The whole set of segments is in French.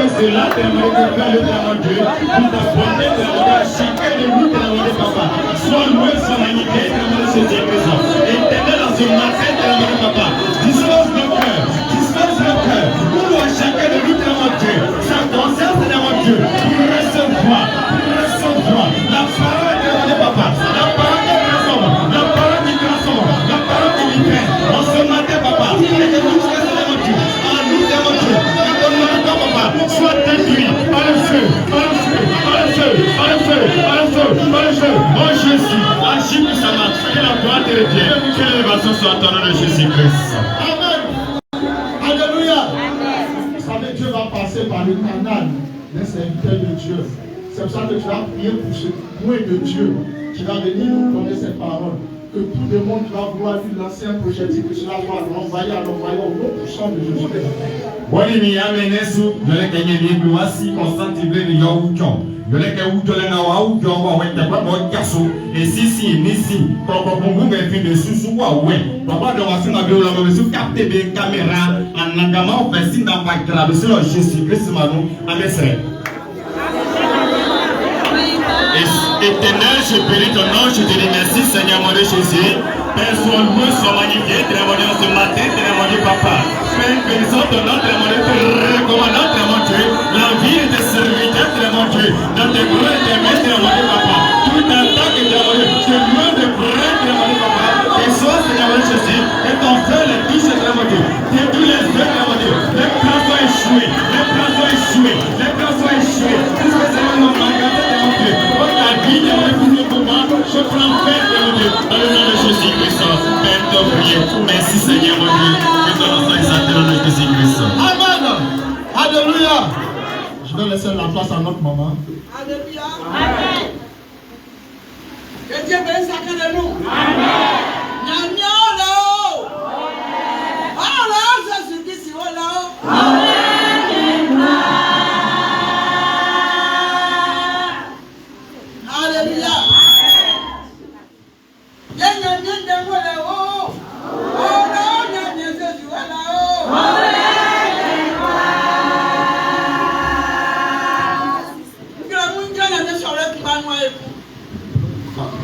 cela, Dieu, pour ta bonté, chacun de nous, papa, soit loué, soit magnifié, Jésus-Christ. Éternel, en ce matin, papa, dispose le cœur, pour chacun de nous, Dieu, sa conscience, Dieu, pour recevoir la parole de papa, la parole qui transforme, la parole qui libère. En ce matin, papa, et que nous, Dieu, en nous, Dieu, papa, soit détruit par le feu, Oh Jésus, agis puissamment, que la gloire te revienne, que l'élévation soit en nom de Jésus-Christ. Amen. Alléluia. Vous savez, Dieu va passer par le canal des serviteurs de Dieu. C'est pour ça que tu vas prier pour ce point de Dieu qui va venir nous donner cette parole. Que tout le monde va vouloir lui lancer un projectile, que cela va l'envoyer au nom puissant de Jésus. Bolimi amenesu yole kenye libu wasi constantible ni yaucho yole ke ujole na wa ujo wa wete kwa kaso esisi nisi papa bungu me fi de susu wa we papa de wasi na bi ola me su capter be caméra anagama ofesi na pa grave sur Jésus Christ manu amesre. Éternel, je bénis ton nom, je te remercie Seigneur mon Dieu Jésus. Père, sois loué, sois magnifié, très mon Dieu, ce matin, très mon Dieu, papa. Père, bénissons ton nom, très mon Dieu, te recommandons, très mon Dieu, la vie de tes serviteurs, très mon Dieu, dans tes gloires et tes mains, très mon Dieu, papa. Tout attaque, très mon Dieu, je loin de prêtre, très mon Dieu, papa. Et sois, Seigneur mon Dieu Jésus, et ton feu les touche, très mon Dieu. Détruis les feux, très mon Dieu. Les plans soient échoués, les plans soient échoués, les plans soient échoués. Tout ce que Seigneur nous engage, très mon Dieu. La vie de mon moment, je prends paix, très mon Dieu, dans le nom de Jésus-Christ. Père, te prier. Merci, Seigneur, mon Dieu. Que ton nom soit exalté dans le nom de Jésus-Christ. Amen. Alléluia. Je vais laisser la place à notre maman. Alléluia. Amen. Que Dieu bénisse chacun de nous. Amen. Jésus-Christ, Amen.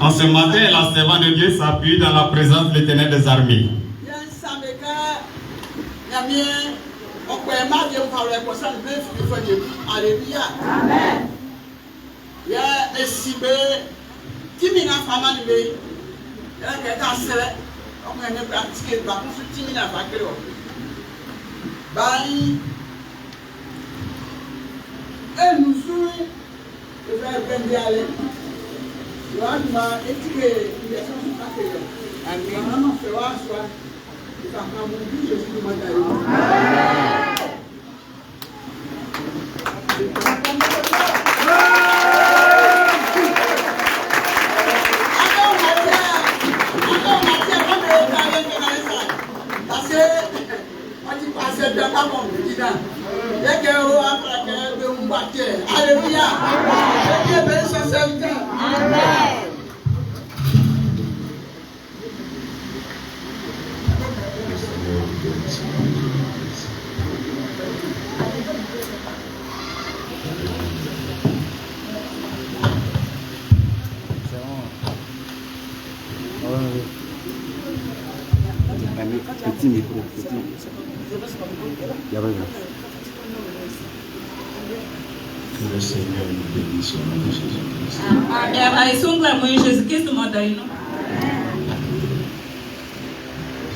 En ce matin, la servante de Dieu s'appuie dans la présence de l'Éternel des armées. Alléluia. Amen. Petit micro, petit. Que le Seigneur nous bénisse au nom de Jésus-Christ.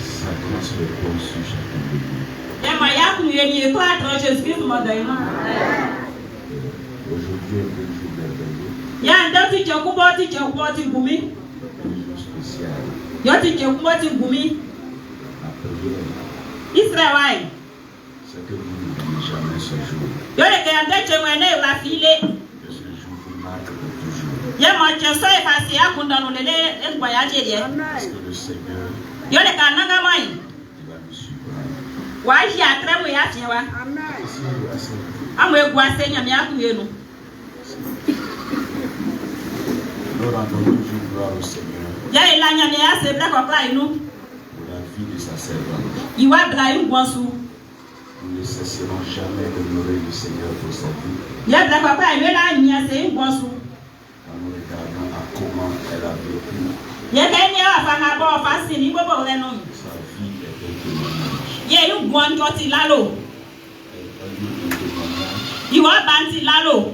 Sa grâce repose sur chacun de nous. Aujourd'hui est le jour merveilleux. Un jour spécial. Israël. C'est que vous n'oubliez jamais ce jour. Que ce jour vous marque pour toujours. Parce que le Seigneur, il va nous suivre. Nous rendons toujours gloire au Seigneur. Pour la vie de sa servante. Nous le cesserons jamais d'honorer le Seigneur pour sa vie. Il y a de papa, il est là, il y a c'est un bon sou. En nous regardant à comment elle a vécu. Il y a quelqu'un qui a fait un bon facile, il peut pas le nom. Sa vie est un témoignage. Il y a eu bon quand il a l'eau. Elle a eu un témoignage. Il va bantir la l'eau.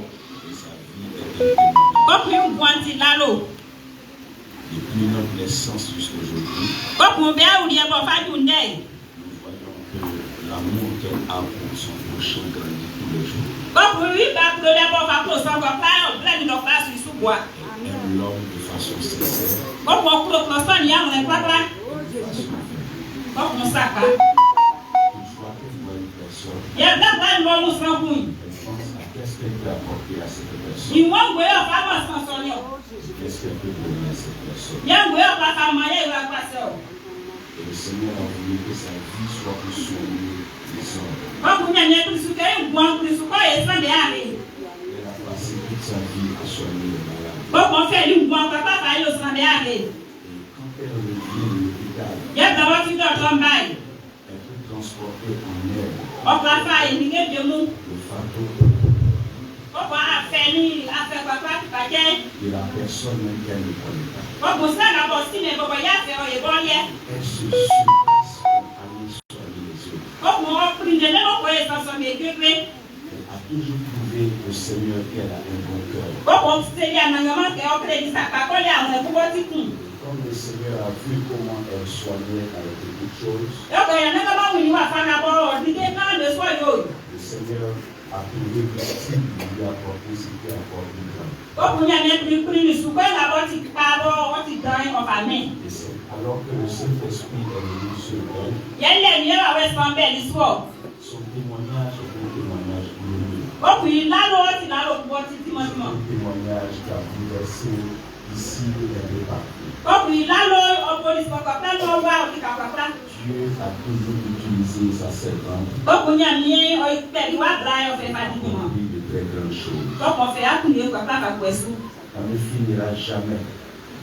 Et sa vie est un témoignage. Comme il bantir la l'eau. Depuis notre naissance jusqu'aujourd'hui, Comme on vient ou bien pour faire du nez. nous voyons que l'amour qu'elle a pour son prochain grandit tous les jours. Comme lui, va pour les bon faire pour son papa, on plein de place sur sous bois. Elle aime l'homme de façon sincère, Comme on coupe le son, il y a un papa. de façon vraie. Comme on sac. Toutefois, qu'elle voit une personne, Il y a un bon mousse en couille. elle pense à qu'est-ce qu'elle peut apporter à cette personne. Il manque de faire un sans son. Qu'est-ce qu'elle peut donner à cette personne. Il y a un peu pas faire manger, il va passer. Et le Seigneur a voulu que sa vie soit plus soignée des hommes. Comme on y a plus de sucre, bon plus de sucre, et ça derrière. Elle a passé toute sa vie à soigner les malades. Comme on fait du bon papa, il va aller derrière. Et quand elle revient de l'hôpital, Il y a d'abord qui doit tomber. elle peut transporter en elle On va faire une idée de nous. le fardeau On va faire papa, paquet. de la personne même qu'elle ne connaît pas. Comme ça, la bossine, elle va y faire, elle va y aller. Elle se surpasse pour aller soigner les autres. Comme on va prendre les noms, on va s'en sortir. Elle a toujours prouvé au Seigneur qu'elle a un bon cœur. Comme on se dit, on a un crédit, ça va coller, on a pouvoir dire tout. Comme le Seigneur a vu comment elle soignait avec beaucoup de choses, Donc, il y a un moment où il va faire d'abord, il dit, quand le soir, le Seigneur a trouvé que si il lui a apporté ce qu'il a apporté grand. comme on y a même plus pris le soukoué, d'abord, il parle, on dit, dans en famille. Et c'est alors que le Saint-Esprit est venu sur elle, Il y a les liens avec son bel histoire. son témoignage est un témoignage glorieux. Comme il a l'autre, il a l'autre, il a Un témoignage qui a bouleversé ici et partout. comme il a l'autre, on peut dire, on va au Kikapapa. Dieu a toujours utilisé sa servante Comme on y a mis, on fait, il va travailler, on fait pas du pour tout. de très grandes choses. Comme on fait, à tout le monde, papa va couper sous. On ne finira jamais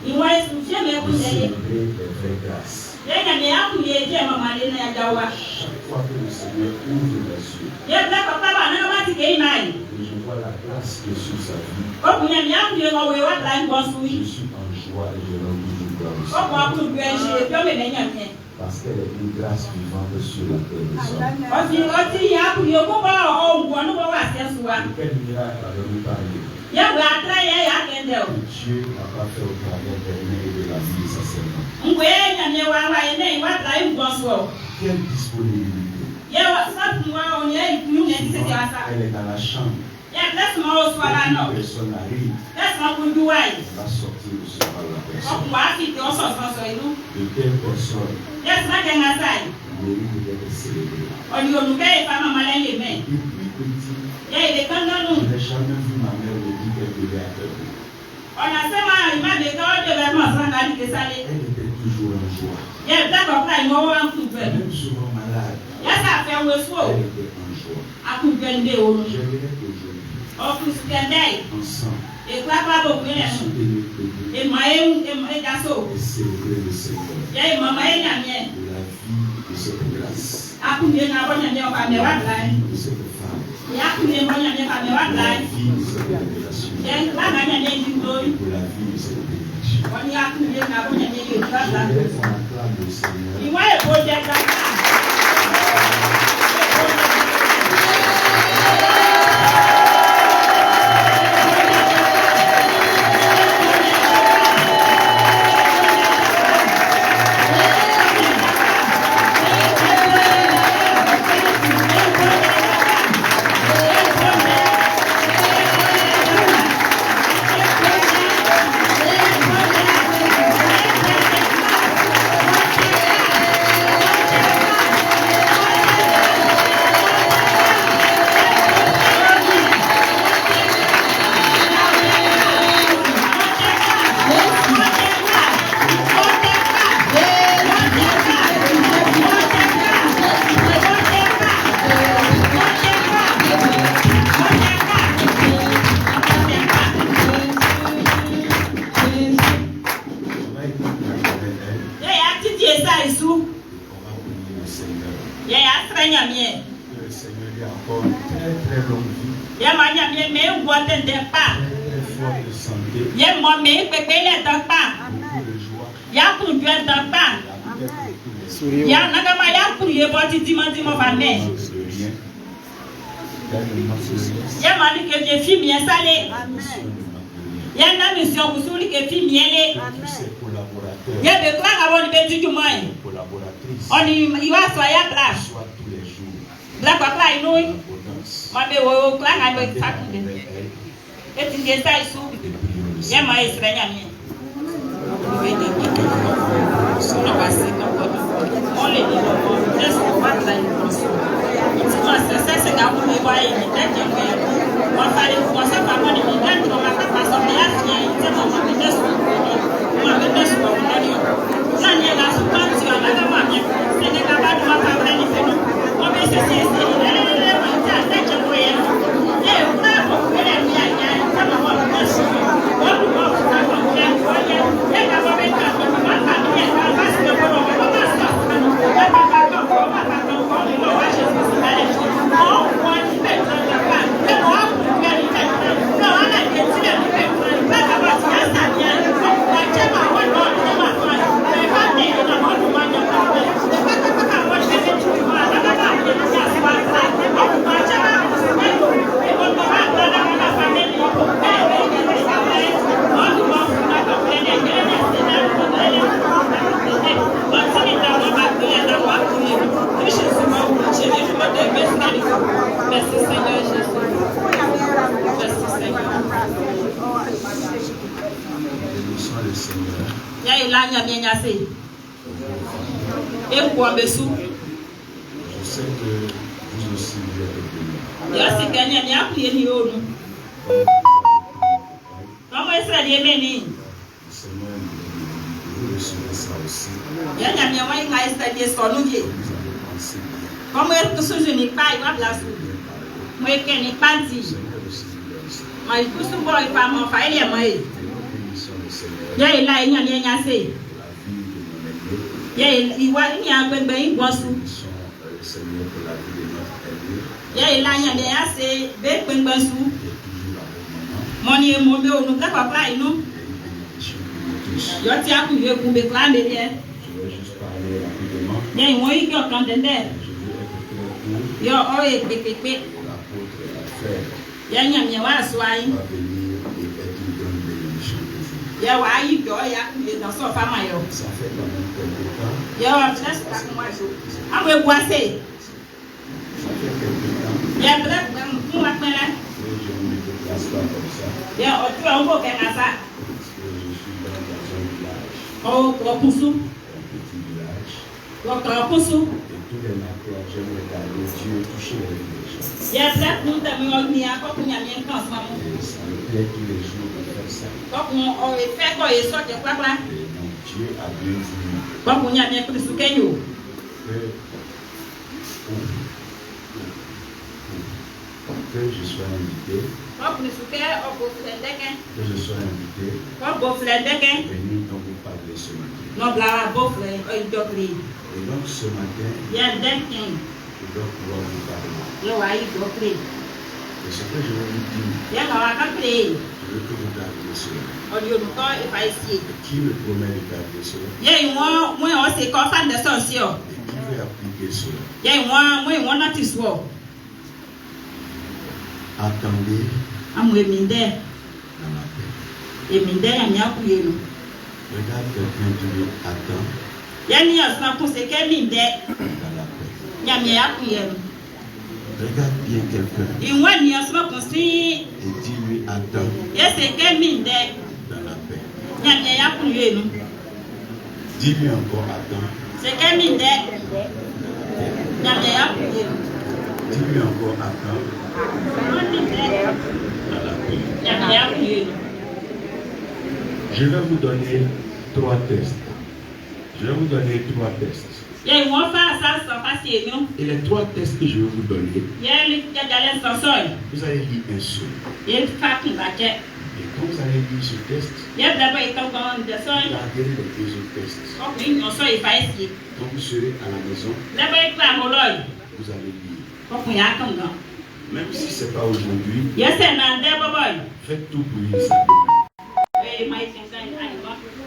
Il va expliquer, mais de vous allez. célébrer les vraies grâces. Il y a des gens qui disent, maman, il y a des gens. Chaque fois que le Seigneur ouvre les yeux, Il y a des papa, on a pas dit qu'il y a et je vois la grâce qui est sur sa vie, comme on y a bien, on va voir la bonne je souris. suis en joie et je rends toujours gloire au Comme on a Seigneur. pu bien gérer, puis on met les gens bien. Parce qu'elle est une grâce vivante sur la terre des hommes. On dit, il y a pour y avoir, on voit, nous va voir, c'est souvent. Et quel miracle avez-vous parlé? Il y a un travail, il y a un Que Dieu n'a pas fait au travers des mains et de la vie de sa servante. on voit, il y a un travail, il y a un travail, bon soir. Quelle disponibilité. Il y a ça, moi, on y a une ça. Elle est dans la chambre. Il y a laisse-moi au soir là, non. Une personne arrive, Laisse-moi pour du waï. on va sortir de ce par la On personne. va quitter, on s'en sort, nous. De telle personne Laisse-moi qu'elle m'a ça. mérite d'être célébrée. On dit, on nous paye pas maman les mains. Depuis petit, Il y a des temps dans je nous. n'ai jamais vu ma mère me dire qu'elle devait attendre. On a seulement, il m'a dit, quand on devait m'en faire des salés. Elle était toujours en joie. Il y a des temps il m'a ouvert un coup de feu. Même souvent malade, Il y a ça à faire au soir. elle était en joie. À coup de feu, de haut. J'aimerais qu'aujourd'hui, On pousse qu'un d'œil. ensemble, Et quoi, pas beaucoup, il y a nous soutenir que Dieu et moi, et garçon. et célébrer le Seigneur Il y a maman, il y a mien. de la vie de cette grâce, À coup de feu, on a bien pas de la là. vie de cette femme, Il y a coup de feu, on a bien pas de de là. la vie de cette révélation, Il y a pas de du dos. et de la vie de cette bénédiction. On y a coup de feu, on a bien du dos. J'aimerais qu'on acclame le Seigneur. Il va y avoir des gens. Ya manya bien mais on voit pas. Forte de santé. Ya moi mais bébé les dans pas. Beaucoup de joie. Ya pour Dieu dans pas. Ya nagama ya pour ye boti dimanche va mais. Ya mani que je suis bien salé. Ya na mission pour celui que fille miel. Ya de quoi avoir le petit du moins. On y va soya glace. La papa il nous. Ma be wo kla ga be sakude. Eti nge sai su. Ya ma Israel ya mi. Solo passer dans votre on les dit on laisse pas la information. C'est ça qu'on va voir il est que on va aller voir ça par contre il gagne on va pas passer là c'est mon business on va business on va dire ça n'y est là souvent tu vas là ma bien c'est des capables de pas faire les phénomènes on va essayer Je sais que vous aussi vous êtes bénis. Ya se gagner ni appuyer ni onu. Comment Israël est béni? Seigneur, vous recevez ça aussi. Ya nya mi wa nga Israël est sonu vie. Comment est-ce que ce je n'ai pas il va place. Moi que ni panti. Mai kusu boy pa mo fa ile mo e. Ya ila nya ni nya se. Ya iwa ni agbegbe igbosu. Ya ila nya ni ase be pengbesu. Moni e mo be onu ka papa inu. Yo ti aku ye ku be klan de ye. Ya iwo yi ko kan dende. Yo o e pepepe. Ya nya mi wa so ayi. Ya wa ayi do ya ku ye dan so fa ma yo. Ya wa just ta ku ma so. Awe bu ase. Ya bla mu ma pela. Ya o tu an ko ke na sa. O ko pusu. O ko pusu. Ya bla mu ta mi o ni a ko nya mi kan sa mu. Ko o e fe ko e so je papa. Ko nya mi ku su kenyo. Que je sois invité. Que je sois invité. Venir donc vous parler ce matin. Et donc ce matin, je dois pouvoir vous parler. Et ce que je vais vous dire, je veux que vous gardiez cela. Et qui me promet de garder cela? Et qui veut appliquer cela? Attendez dans la paix. Regarde quelqu'un qui dit attends dans la paix. Regarde bien quelqu'un et dis-lui attends dans la paix. Dis-lui encore attends. Dis-lui encore attends dans la paix. Je vais vous donner 3 tests. Et les 3 tests que je vais vous donner, vous allez lire un seul. Et quand vous allez lire ce test, gardez les 2 autres tests. Quand vous serez à la maison, vous allez lire. Même si ce n'est pas aujourd'hui, Yes, and boy. faites tout pour lire ça demain.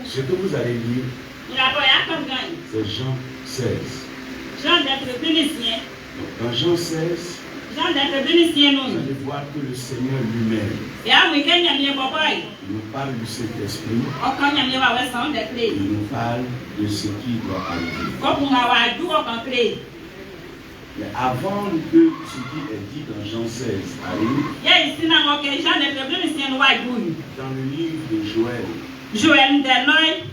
Ce que vous allez lire, c'est Jean 16. Jean d'être bénicien. Donc, dans Jean 16, Jean d'être bénicien, vous nous. allez voir que le Seigneur lui-même Et à week-end, il y a bien boy. nous parle du Saint-Esprit, Quand il y a bien ouais, sans de clé. il nous parle de ce qui doit arriver. Quand on a du en clé. Mais avant que ce qui est dit dans Jean 16 arrive, Il y a ici, Jean d'être bénicien, dans le livre de Joël, Joël de l'œil.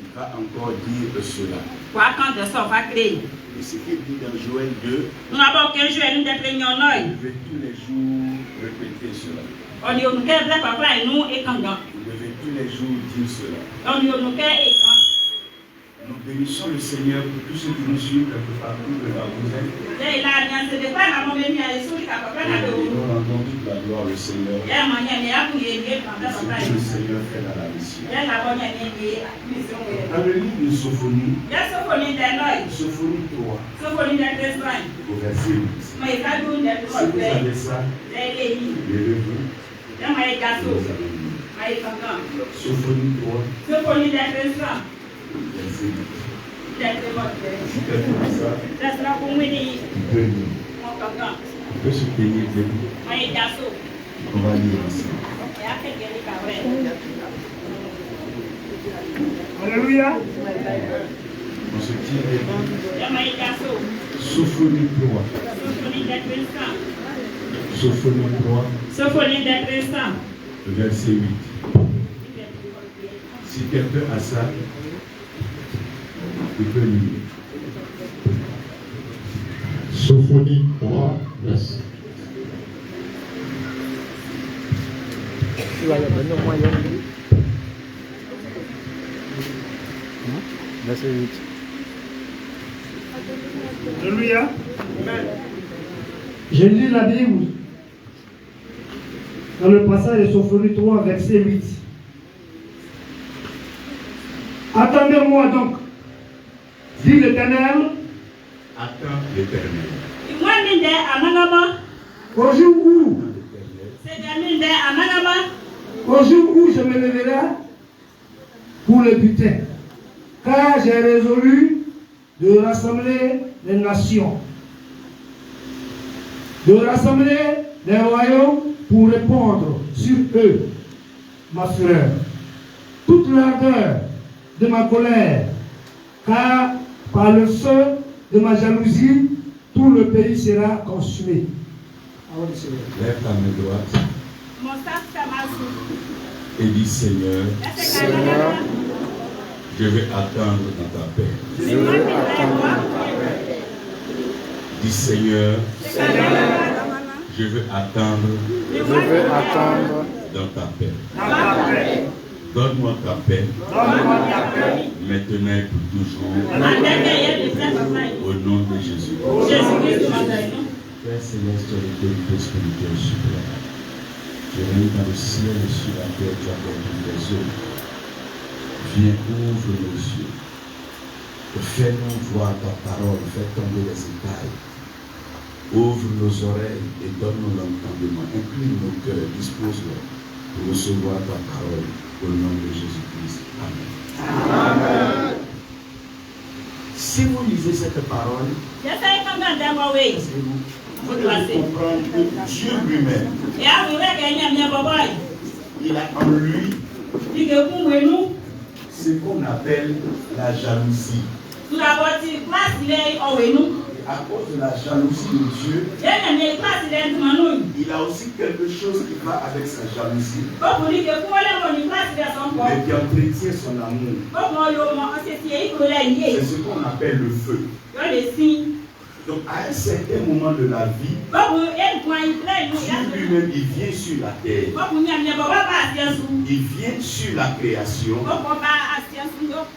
il va encore dire cela. Quoi quand de ça va créer? Et ce qui est dit dans Joël 2, Nous avons qu'un Joël de réunion l'œil. vous devez tous les jours répéter cela. On dit on qu'est vrai papa et nous et quand donc. Vous devez tous les jours dire cela. On dit on qu'est et quand. Nous bénissons le Seigneur pour tous ceux qui nous suivent quelque partout de là où vous êtes. Et là, il y a ce départ à mon ami à l'essor qui a pas Et nous rendons toute la gloire au Seigneur. Il y a un moyen de appuyer quand Ce papa. que le Seigneur fait dans la mission. Il y a la bonne année mission. Dans le livre de Sophonie, Il y a Sophonie de l'œil. Sophonie 3, Sophonie de l'esprit. au verset 8. Mais il a d'où de Si vous avez ça, levez-vous. levez-vous. Il y a un gâteau. Vous allez lire. Mais il content. Sophonie 3, Sophonie de l'esprit. verset 8. Il a été bon. Si quelqu'un a ça, Ça sera pour moi. il peut lire. Mon content. Il peut se tenir debout. Mais il gâteau. On va lire ensemble. Et après, il y a des carrés. Alléluia. On se tient debout. Il y a un gâteau. Sophonie 3. Sophonie de l'esprit. Sophonie 3, Sophonie de l'esprit. verset 8. Si quelqu'un a ça, il peut lire. Sophonie 3, verset. Alléluia. Je lis la Bible dans le passage de Sophonie 3, verset 8. Attendez-moi donc, dit l'Éternel, Attends l'Éternel. Et moi, Minde, Amanama. au jour où, C'est Minde, Amanama. au jour où je me lèverai pour le butin, car j'ai résolu de rassembler les nations, de rassembler les royaumes pour répondre sur eux, ma fureur, toute l'ardeur de ma colère, car par le feu de ma jalousie, tout le pays sera consumé. Lève ta main droite Mon sac, ça m'a sous. et dis Seigneur, Seigneur, je vais attendre dans ta paix. je veux attendre. Dis Seigneur, Seigneur, je veux attendre je veux attendre. dans ta paix. Dans ta paix. Donne-moi ta paix, Donne-moi ta paix. maintenant et pour toujours, au nom de Jésus. Père céleste, l'autorité spirituelle suprême, tu règnes dans le ciel et sur la terre, tu apportes toutes les eaux. Viens, ouvre nos yeux. Fais-nous voir ta parole, fais tomber les écailles. Ouvre nos oreilles et donne-nous l'entendement. Incline nos cœurs, dispose-nous pour recevoir ta parole au nom de Jésus-Christ. Amen. Si vous lisez cette parole, vous devez comprendre que Dieu lui-même, il a en lui ce qu'on appelle la jalousie. À cause de la jalousie de Dieu, il a aussi quelque chose qui va avec sa jalousie, mais qui entretient son amour. C'est ce qu'on appelle le feu. Donc à un certain moment de la vie, Dieu lui-même, il vient sur la terre, il vient sur la création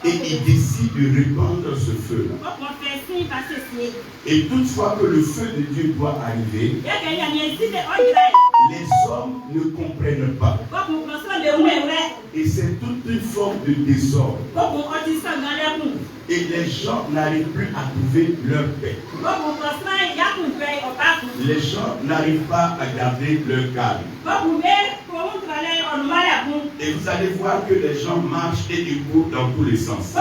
et il décide de répandre ce feu-là. Et toutefois que le feu de Dieu doit arriver, les hommes ne comprennent pas. Et c'est toute une forme de désordre. Et les gens n'arrivent plus à trouver leur paix. Les gens n'arrivent pas à garder leur calme. Et vous allez voir que les gens marchent et ils courent dans tous les sens.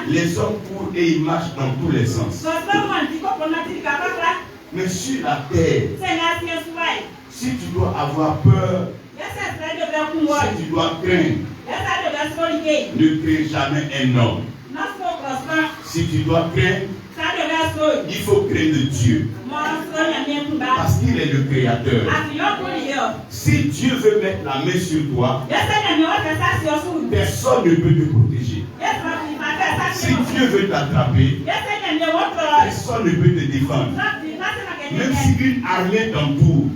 Les hommes courent et ils marchent dans tous les sens. Mais sur la terre, si tu dois avoir peur, si tu dois craindre, ne crains jamais un homme. Si tu dois craindre, il faut craindre Dieu. Parce qu'il est le créateur. Si Dieu veut mettre la main sur toi, personne ne peut te protéger. Si Dieu veut t'attraper, personne ne peut te défendre. Même si une armée t'entoure,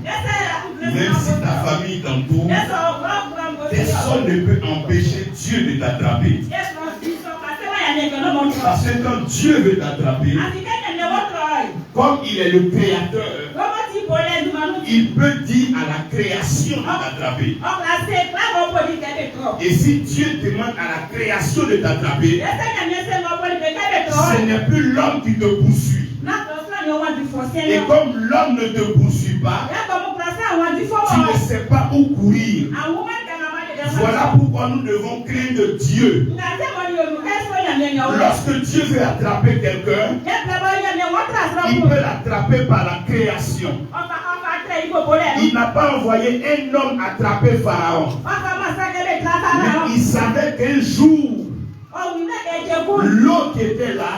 même si ta famille t'entoure, personne ne peut empêcher Dieu de t'attraper. Parce que quand Dieu veut t'attraper, comme il est le créateur, il peut dire à la création de t'attraper. Et si Dieu demande à la création de t'attraper, ce n'est plus l'homme qui te poursuit. Et comme l'homme ne te poursuit pas, tu ne sais pas où courir. Voilà pourquoi nous devons craindre Dieu. Lorsque Dieu veut attraper quelqu'un, il peut l'attraper par la création. Il n'a pas envoyé un homme attraper Pharaon. Mais il savait qu'un jour, l'eau qui était là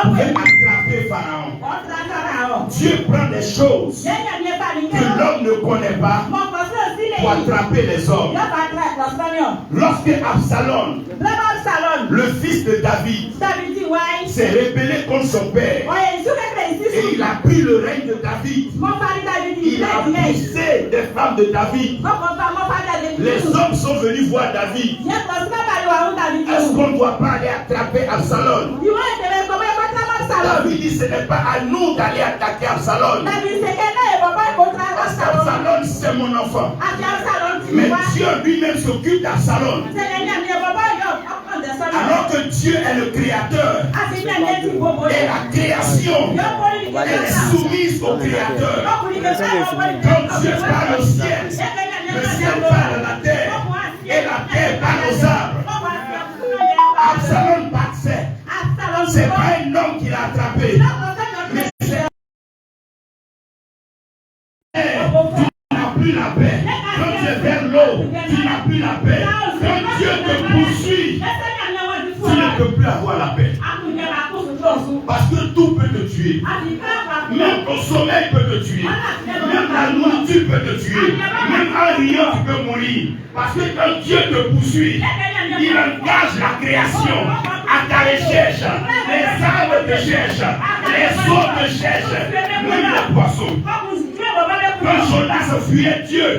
pouvait attraper Pharaon. Dieu prend des choses que l'homme ne connaît pas pour attraper les hommes. Lorsque Absalom, le fils de David, s'est rébellé contre son père et il a pris le règne de David, il a poussé des femmes de David. Les hommes sont venus voir David. Est-ce qu'on ne doit pas aller attraper Absalom? David dit ce n'est pas à nous d'aller attaquer Absalom. Parce qu'Absalom c'est mon enfant. Mais Dieu lui-même s'occupe d'Absalom. Alors que Dieu est le créateur et la création elle est soumise au créateur. Quand Dieu parle au ciel, le ciel parle à la terre et la terre parle aux arbres. Absalom passait. C'est pas un homme qui l'a attrapé. Mais c'est tu n'as plus la paix. Quand tu es vers l'eau, tu n'as plus la paix. Quand Dieu te poursuit, tu ne peux plus avoir la paix. Parce que tout peut te tuer. Même ton sommeil peut te tuer. Même la nourriture peut te tuer. Même en riant, tu peux mourir. Parce que quand Dieu te poursuit, il engage la création à ta recherche. Les arbres te cherchent. Les eaux te cherchent. Même les poissons. Quand Jonas fuyait Dieu,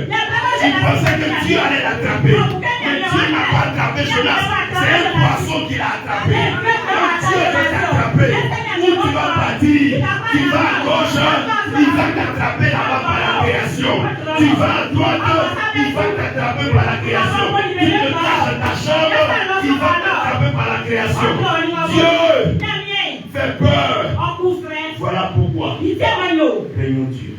il pensait que Dieu allait l'attraper. Mais Dieu n'a pas attrapé Jonas. C'est un poisson qui l'a attrapé. Quand Dieu va t'attraper, où tu vas partir? Tu vas à gauche, il va t'attraper là-bas par la création. Tu vas à droite, il va t'attraper par la création. Tu te caches dans ta chambre, il va t'attraper par la création. Dieu fait peur. Voilà pourquoi. Craignons Dieu.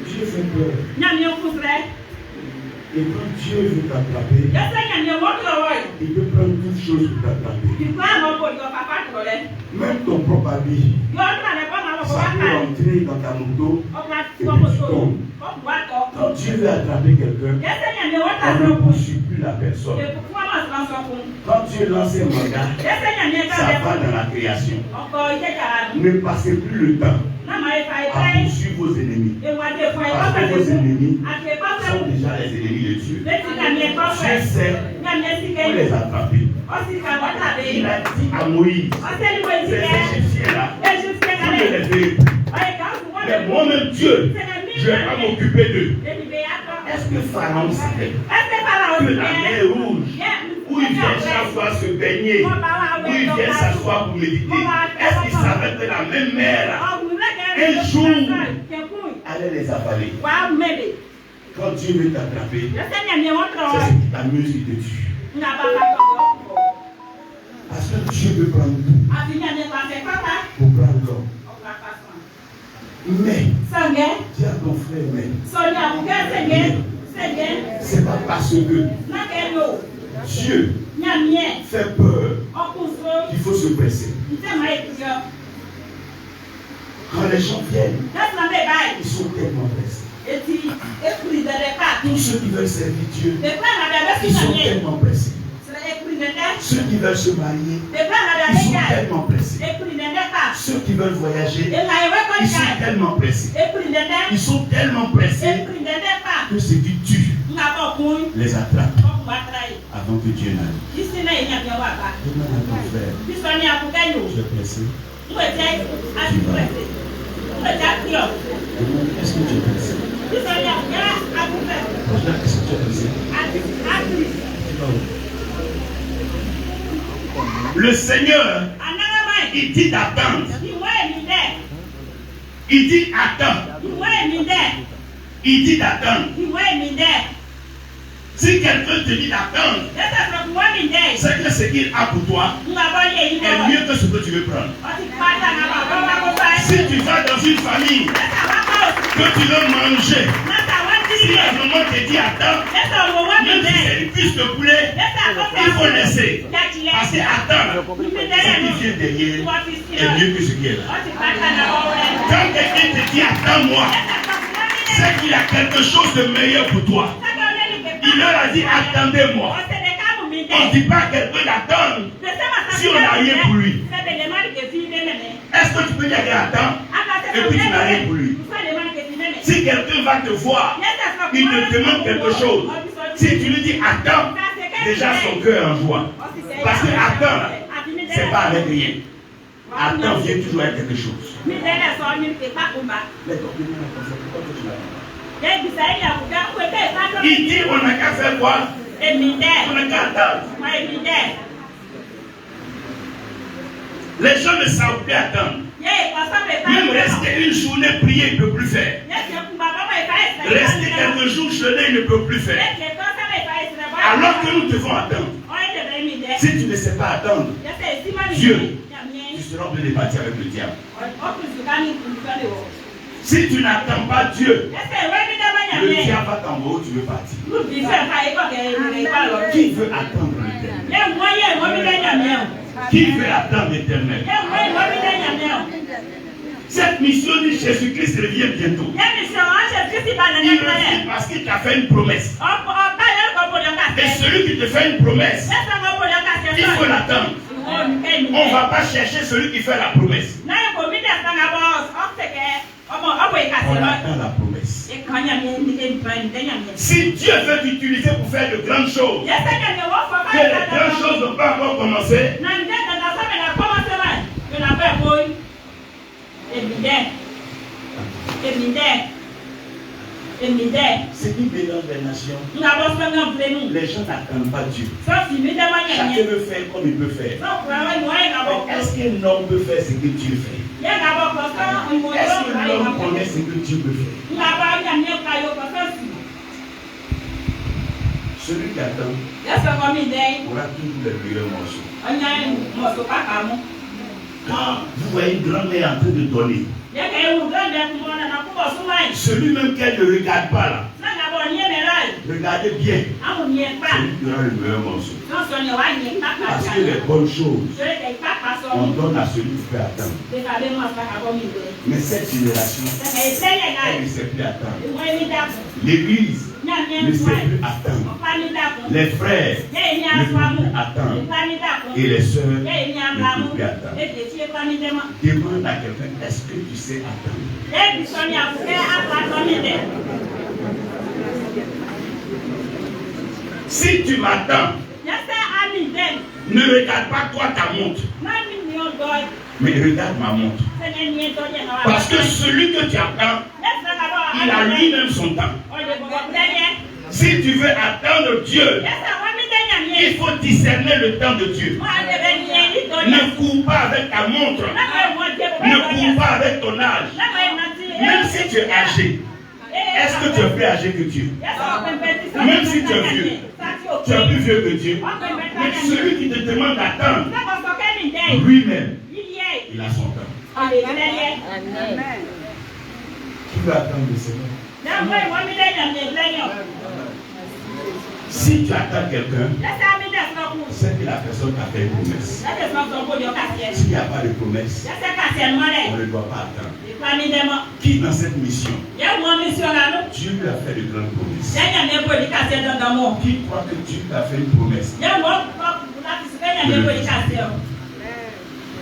Dieu fait peur. Et quand Dieu veut t'attraper, il peut prendre toutes choses pour t'attraper. Même ton propre habit, ça peut entrer dans ta moto et puis tu tombes. Quand Dieu veut attraper quelqu'un, on ne poursuit plus la personne. Quand Dieu lance un mandat, ça va dans la création. Ne passez plus le temps à poursuivre vos ennemis. Parce que vos ennemis sont déjà les ennemis de Dieu. Dieu sait pour les attraper. Il a dit à Moïse, ces Égyptiens-là, vous ne les verrez plus. Mais moi-même Dieu, je vais pas m'occuper d'eux. Est-ce que Pharaon savait que la mer rouge, où il vient chaque fois se baigner, où il vient s'asseoir pour méditer, est-ce qu'il savait que la même mer, un jour, allait les avaler? Quand Dieu veut t'attraper, c'est ce qui t'amuse qui te tue. Parce que Dieu veut prendre tout pour prendre l'homme. Mais, dis à ton frère, mais, c'est pas parce que Dieu fait peur qu'il faut se presser. Quand les gens viennent, ils sont tellement pressés. Tous ceux qui veulent servir Dieu, ils sont tellement pressés. Ceux qui veulent se marier, ils sont tellement pressés. Ceux qui veulent voyager, ils sont tellement pressés. Ils sont tellement pressés que ce qui tue les attrape avant que Dieu n'arrive. Demande à ton frère, tu es pressé? Est-ce que tu es pressé? Est-ce que tu es pressé? Le Seigneur, il dit d'attendre. Il dit attends. Il dit d'attendre. Si quelqu'un te dit d'attendre, c'est que ce qu'il a pour toi est mieux que ce que tu veux prendre. Si tu vas dans une famille que tu veux manger, si la maman te dit attends, même si c'est une cuisse de poulet, il faut laisser. Parce que attendre, ce qui vient derrière est mieux que ce qui est là. Quand quelqu'un te dit attends-moi, c'est qu'il y a quelque chose de meilleur pour toi. Il leur a dit attendez-moi. On ne dit pas à quelqu'un d'attendre si on n'a rien pour lui. Est-ce que tu peux dire attends et puis tu n'as rien pour lui? Si quelqu'un va te voir, il te demande quelque chose. Si tu lui dis attends, déjà son cœur en joie. Parce que attends, c'est pas avec rien. Attends vient toujours avec quelque chose. Il dit on n'a qu'à faire quoi? On n'a qu'à attendre. Les gens ne savent plus attendre. Même rester une journée prier, il ne peut plus faire. Rester quelques jours jeûner, il ne peut plus faire. Alors que nous devons attendre. Si tu ne sais pas attendre, Dieu, tu seras obligé de partir avec le diable. Si tu n'attends pas Dieu, le diable va t'envoyer où tu veux partir. Qui veut attendre l'éternel? Qui veut attendre l'éternel? Cette mission de Jésus-Christ revient bientôt. Il revient parce qu'il t'a fait une promesse. Et celui qui te fait une promesse, il faut l'attendre. On ne va pas chercher celui qui fait la promesse. On attend la promesse. Si Dieu veut t'utiliser pour faire de grandes choses, que les grandes choses n'ont pas encore commencé, ce qui mélange les nations, les gens n'attendent pas Dieu. Chacun veut faire comme il peut faire. Est-ce qu'un homme peut faire ce que Dieu fait? Est-ce que l'homme connaît ce que Dieu peut faire? Celui qui attend aura toujours les meilleurs morceaux. Quand vous voyez une grand-mère en train de donner, celui-même qu'elle ne regarde pas là, regardez bien, celui qui aura le meilleur morceau. Parce que les bonnes choses, on donne à celui qui peut attendre. Mais cette génération, elle ne sait plus attendre. L'Église ne sait plus attendre. Les frères ne peuvent plus attendre. Et les sœurs ne peuvent plus attendre. Demande à quelqu'un, est-ce que tu sais attendre? Si tu m'attends, ne regarde pas toi ta montre, mais regarde ma montre. Parce que celui que tu attends, il a lui-même son temps. Si tu veux attendre Dieu, il faut discerner le temps de Dieu. Ne cours pas avec ta montre. Ne cours pas avec ton âge. Même si tu es âgé, est-ce que tu es plus âgé que Dieu? Même si tu es vieux, tu es plus vieux que Dieu. Mais celui qui te demande d'attendre, lui-même, Yeye. il a son temps. Aleleye. Qui veut attendre le Seigneur? Namwe wamide nyameleyo. Si tu attends quelqu'un, Yesa mi desnoku. c'est que la personne t'a fait une promesse. Yesa desnoku yo kasien. S'il n'y a pas de promesse, Yesa kasien on mole. ne doit pas attendre. Ikwami demo. Qui dans cette mission, Ye mo mission la no. Dieu lui a fait de grandes promesses. Yenya me ko di kasien dondamo. Qui croit que Dieu t'a fait une promesse? Ye mo ko la tisenya me ko di kasien.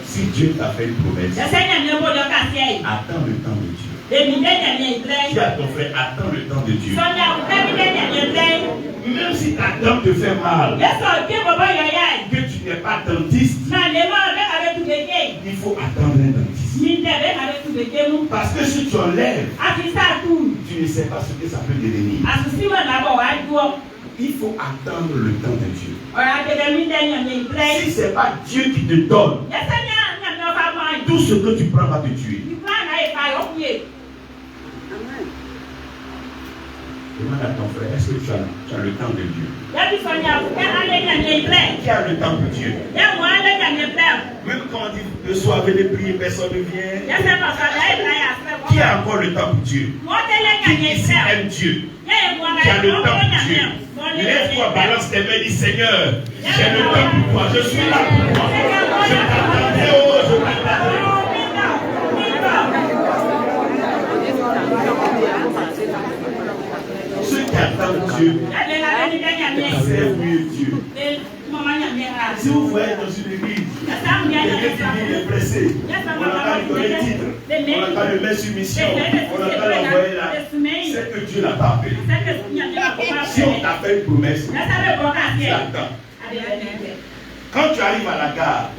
Si Dieu t'a fait une promesse, Yesa nya me ko di kasien. attends le temps de Dieu. Emi de nya me itre. Dis à ton frère, attends le temps de Dieu. Sonia ko mi de nya me itre. Même si ta dent te fait mal, Yesa ke bobo yo yai. que tu n'es pas dentiste, Na le mo be avec tout beke. il faut attendre un dentiste. Mi de be avec tout beke mu. Parce que si tu enlèves, Afisa tu. tu ne sais pas ce que ça peut devenir. Asusi wa na bo wa duo. Il faut attendre le temps de Dieu. Ora ke de mi de nya me itre. Si ce n'est pas Dieu qui te donne, Yesa nya me fa mo. tout ce que tu prends va te tuer. Ikwa na e fa yo kuye. Demande à ton frère, est-ce que tu as le temps de Dieu? Ya bi Sonia ko ale nya me itre. Qui a le temps de Dieu? Ya mo ale nya me itre. Même quand on dit le soir, venez prier, personne ne vient. Yesa pa fa la e la ya se. Qui a encore le temps pour Dieu? Mo de le nya Qui me ici itre. aime Dieu? Ya mo na Qui a le mo temps nya pour Dieu? me. Lève-toi, balance tes mains, dis Seigneur, j'ai le temps pour toi, je suis là pour toi. Je t'attendais, oh, je t'attendais. Ceux qui attendent Dieu, c'est mieux Dieu. Si vous voyez dans une église, quelqu'un qui vient est pressé, on n'a qu'à lui donner le titre, on n'a qu'à le mettre sur mission, on n'a qu'à l'envoyer là, c'est que Dieu n'a pas appelé. Si on t'a fait une promesse, tu attends. Quand tu arrives à la gare,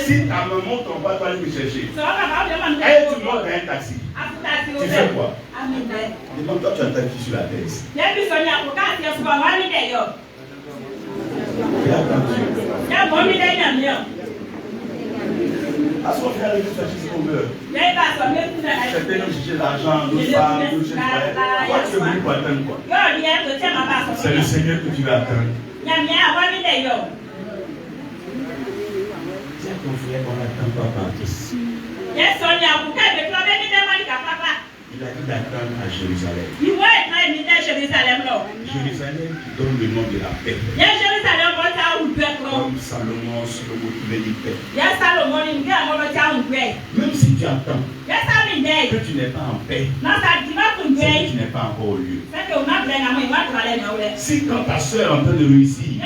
si ta maman t'en va aller me chercher, et tu montes à un taxi, tu fais quoi? Demande-toi, tu attends qui sur la tête? Fais attention. Parce qu'on fait avec tout ça, c'est qu'on meurt. Certains ont cherché l'argent, d'autres femmes, d'autres cherchent quoi. Toi, tu es venu pour attendre quoi? C'est le Seigneur que tu vas attendre. Dis à ton frère qu'on n'attend pas partout. Il a dit d'attendre à Jérusalem. Jérusalem qui donne le nom de la paix. Comme Salomon sur le mot qui veut dire paix. Même si tu attends que tu n'es pas en paix, c'est que tu n'es pas encore au lieu. Si quand ta soeur est en train de réussir,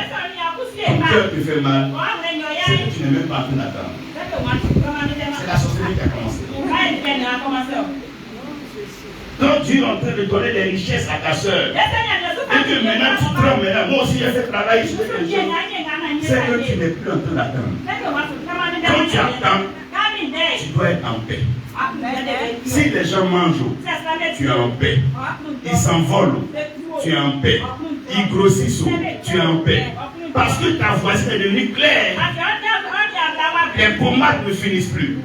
ton cœur te fait mal, c'est que tu n'es même pas en train d'attendre. C'est la société qui a commencé. Quand Dieu est en train de donner des richesses à ta soeur, et que maintenant tu prends, maintenant, moi aussi j'ai fait travail sur quelque chose, c'est que tu n'es plus en train d'attendre. Quand tu attends, tu dois être en paix. Si les gens mangent, tu es en paix. Ils s'envolent, tu es en paix. Ils grossissent, tu es en paix. Parce que ta voisine est devenue claire. Les pommades ne finissent plus.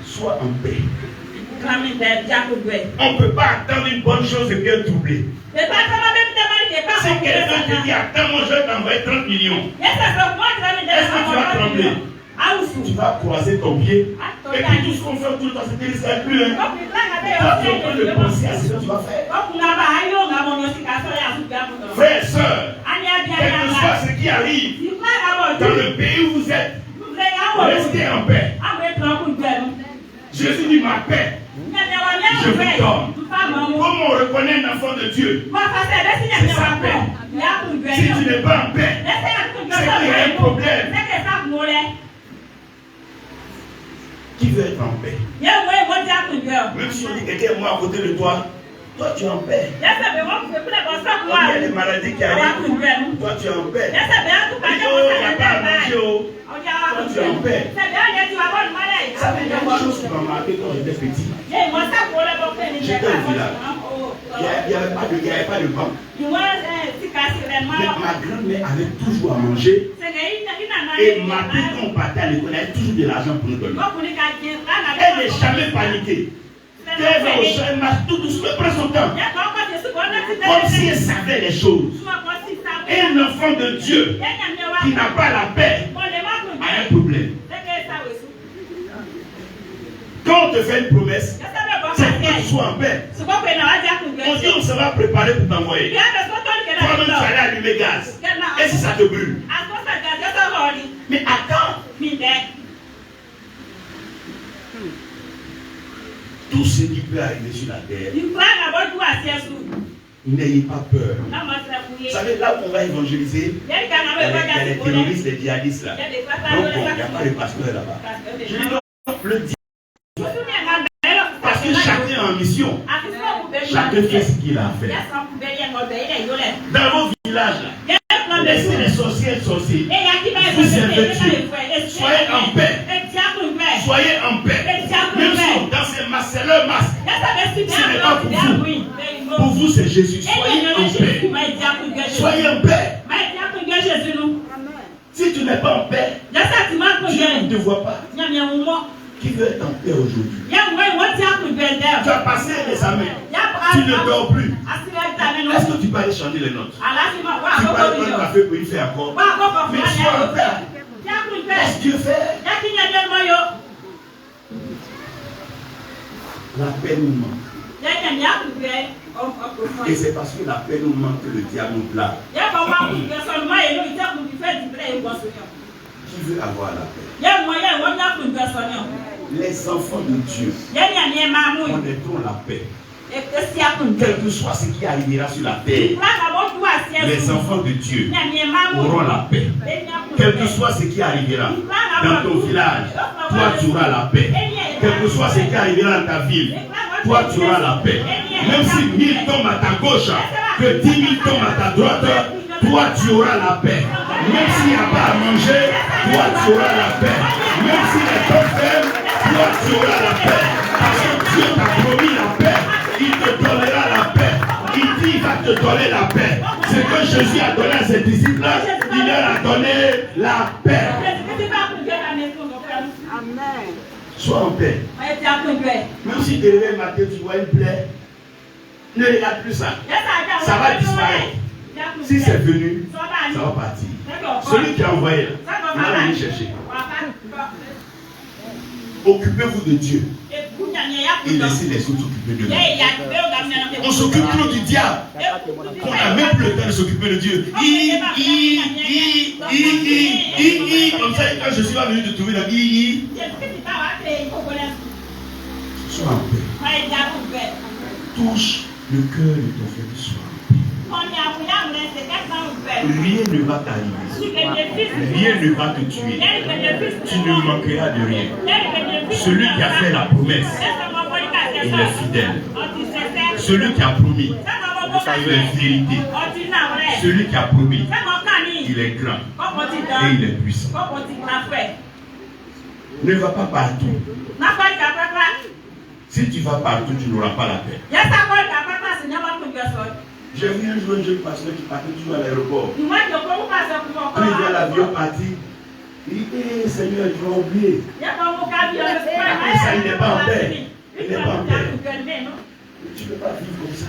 Sois en paix. On ne peut pas attendre une bonne chose et bien troubler. Si quelqu'un te dit attends, moi je vais t'envoyer 30 millions, est-ce que tu vas trembler? Tu vas croiser ton pied. Et puis tout ce qu'on fait tout le temps, c'est que ça ne plus. Toi, tu es en train de penser à ce que tu vas faire. Frères et sœurs, quel que soit ce qui arrive, dans le pays où vous êtes, restez en paix. Jésus dit ma paix, je vous donne. Comment on reconnaît un enfant de Dieu? C'est sa paix. Si tu n'es pas en paix, c'est qu'il y a un problème. Qui veut être en paix? Même si on dit quelqu'un est mort à côté de toi, toi tu es en paix. Quand il y a des maladies qui arrivent, toi tu es en paix. Il n'y a pas à manger. Toi tu es en paix. Ça fait quelque chose qui m'a marqué quand j'étais petit. J'étais au village. Il n'y avait pas de banque. Mais ma grand-mère avait toujours à manger. Et ma tante, quand on partait à l'école, elle avait toujours de l'argent pour nous donner. Elle n'est jamais paniquée. Elle va au champ, elle marche tout doucement, prend son temps. Comme si elle savait les choses. Un enfant de Dieu qui n'a pas la paix a un problème. Quand on te fait une promesse, c'est que tu sois en paix. On dit on se va préparer pour t'envoyer. Toi-même tu allais allumer gaz. Et si ça te brûle? Mais attends. Tout ce qui peut arriver sur la terre, n'ayez pas peur. Vous savez, là où on va évangéliser, il y a les terroristes, les djihadistes là. Donc il n'y a pas de pasteur là-bas. Je dois le dire. Parce que chacun est en mission. Chacun fait ce qu'il a à faire. Dans vos villages là, laissez les sorciers être sorciers. Vous servez Dieu. Soyez en paix. Soyez en paix. Même si dans ces masques, c'est leur masque. Ce n'est pas pour vous. Pour vous, c'est Jésus. Soyez en paix. Soyez en paix. Si tu n'es pas en paix, Dieu ne te voit pas. Qui veut être en paix aujourd'hui? Tu as passé l'examen. Tu ne dors plus. Est-ce que tu peux aller changer les notes? Tu peux aller prendre un café pour y faire encore. Mais sois en paix. Laisse Dieu faire. La paix nous manque. Et c'est parce que la paix nous manque que le diable nous plaint. Qui veut avoir la paix? Les enfants de Dieu connaîtront la paix. Quel que soit ce qui arrivera sur la terre, les enfants de Dieu auront la paix. Quel que soit ce qui arrivera dans ton village, toi tu auras la paix. Quel que soit ce qui arrivera dans ta ville, toi tu auras la paix. Même si 1000 tombent à ta gauche, que 10 000 tombent à ta droite, toi tu auras la paix. Même s'il n'y a pas à manger, toi tu auras la paix. Même si les portes ferment, toi tu auras la paix. Parce que Dieu t'a promis la paix. Il te donnera la paix. Il dit qu'il va te donner la paix. Ce que Jésus a donné à ses disciples, il leur a donné la paix. Sois en paix. Même si tu te réveilles le matin, tu vois une plaie, ne regarde plus ça. Ça va disparaître. Si c'est venu, ça va partir. Celui qui a envoyé, là, va venir chercher. Occupez-vous de Dieu. Et laissez les autres s'occuper de nous. On s'occupe trop du diable. On n'a même plus le temps de s'occuper de Dieu. Comme ça, quand je suis venu te trouver dans sois en paix. Touche le cœur de ton frère qui soit en paix. Rien ne va t'arriver. Rien ne va te tuer. Tu ne manqueras de rien. Celui qui a fait la promesse, il est fidèle. Celui qui a promis, il est vérité. Celui qui a promis, il est grand et il est puissant. Ne va pas partout. Si tu vas partout, tu n'auras pas la paix. J'ai vu un jour un jeune pasteur qui partait toujours à l'aéroport. Quand il voit l'avion partir, il dit Seigneur, tu vas oublier. Et ça, il n'est pas en paix. Il n'est pas en paix. Tu ne peux pas vivre comme ça.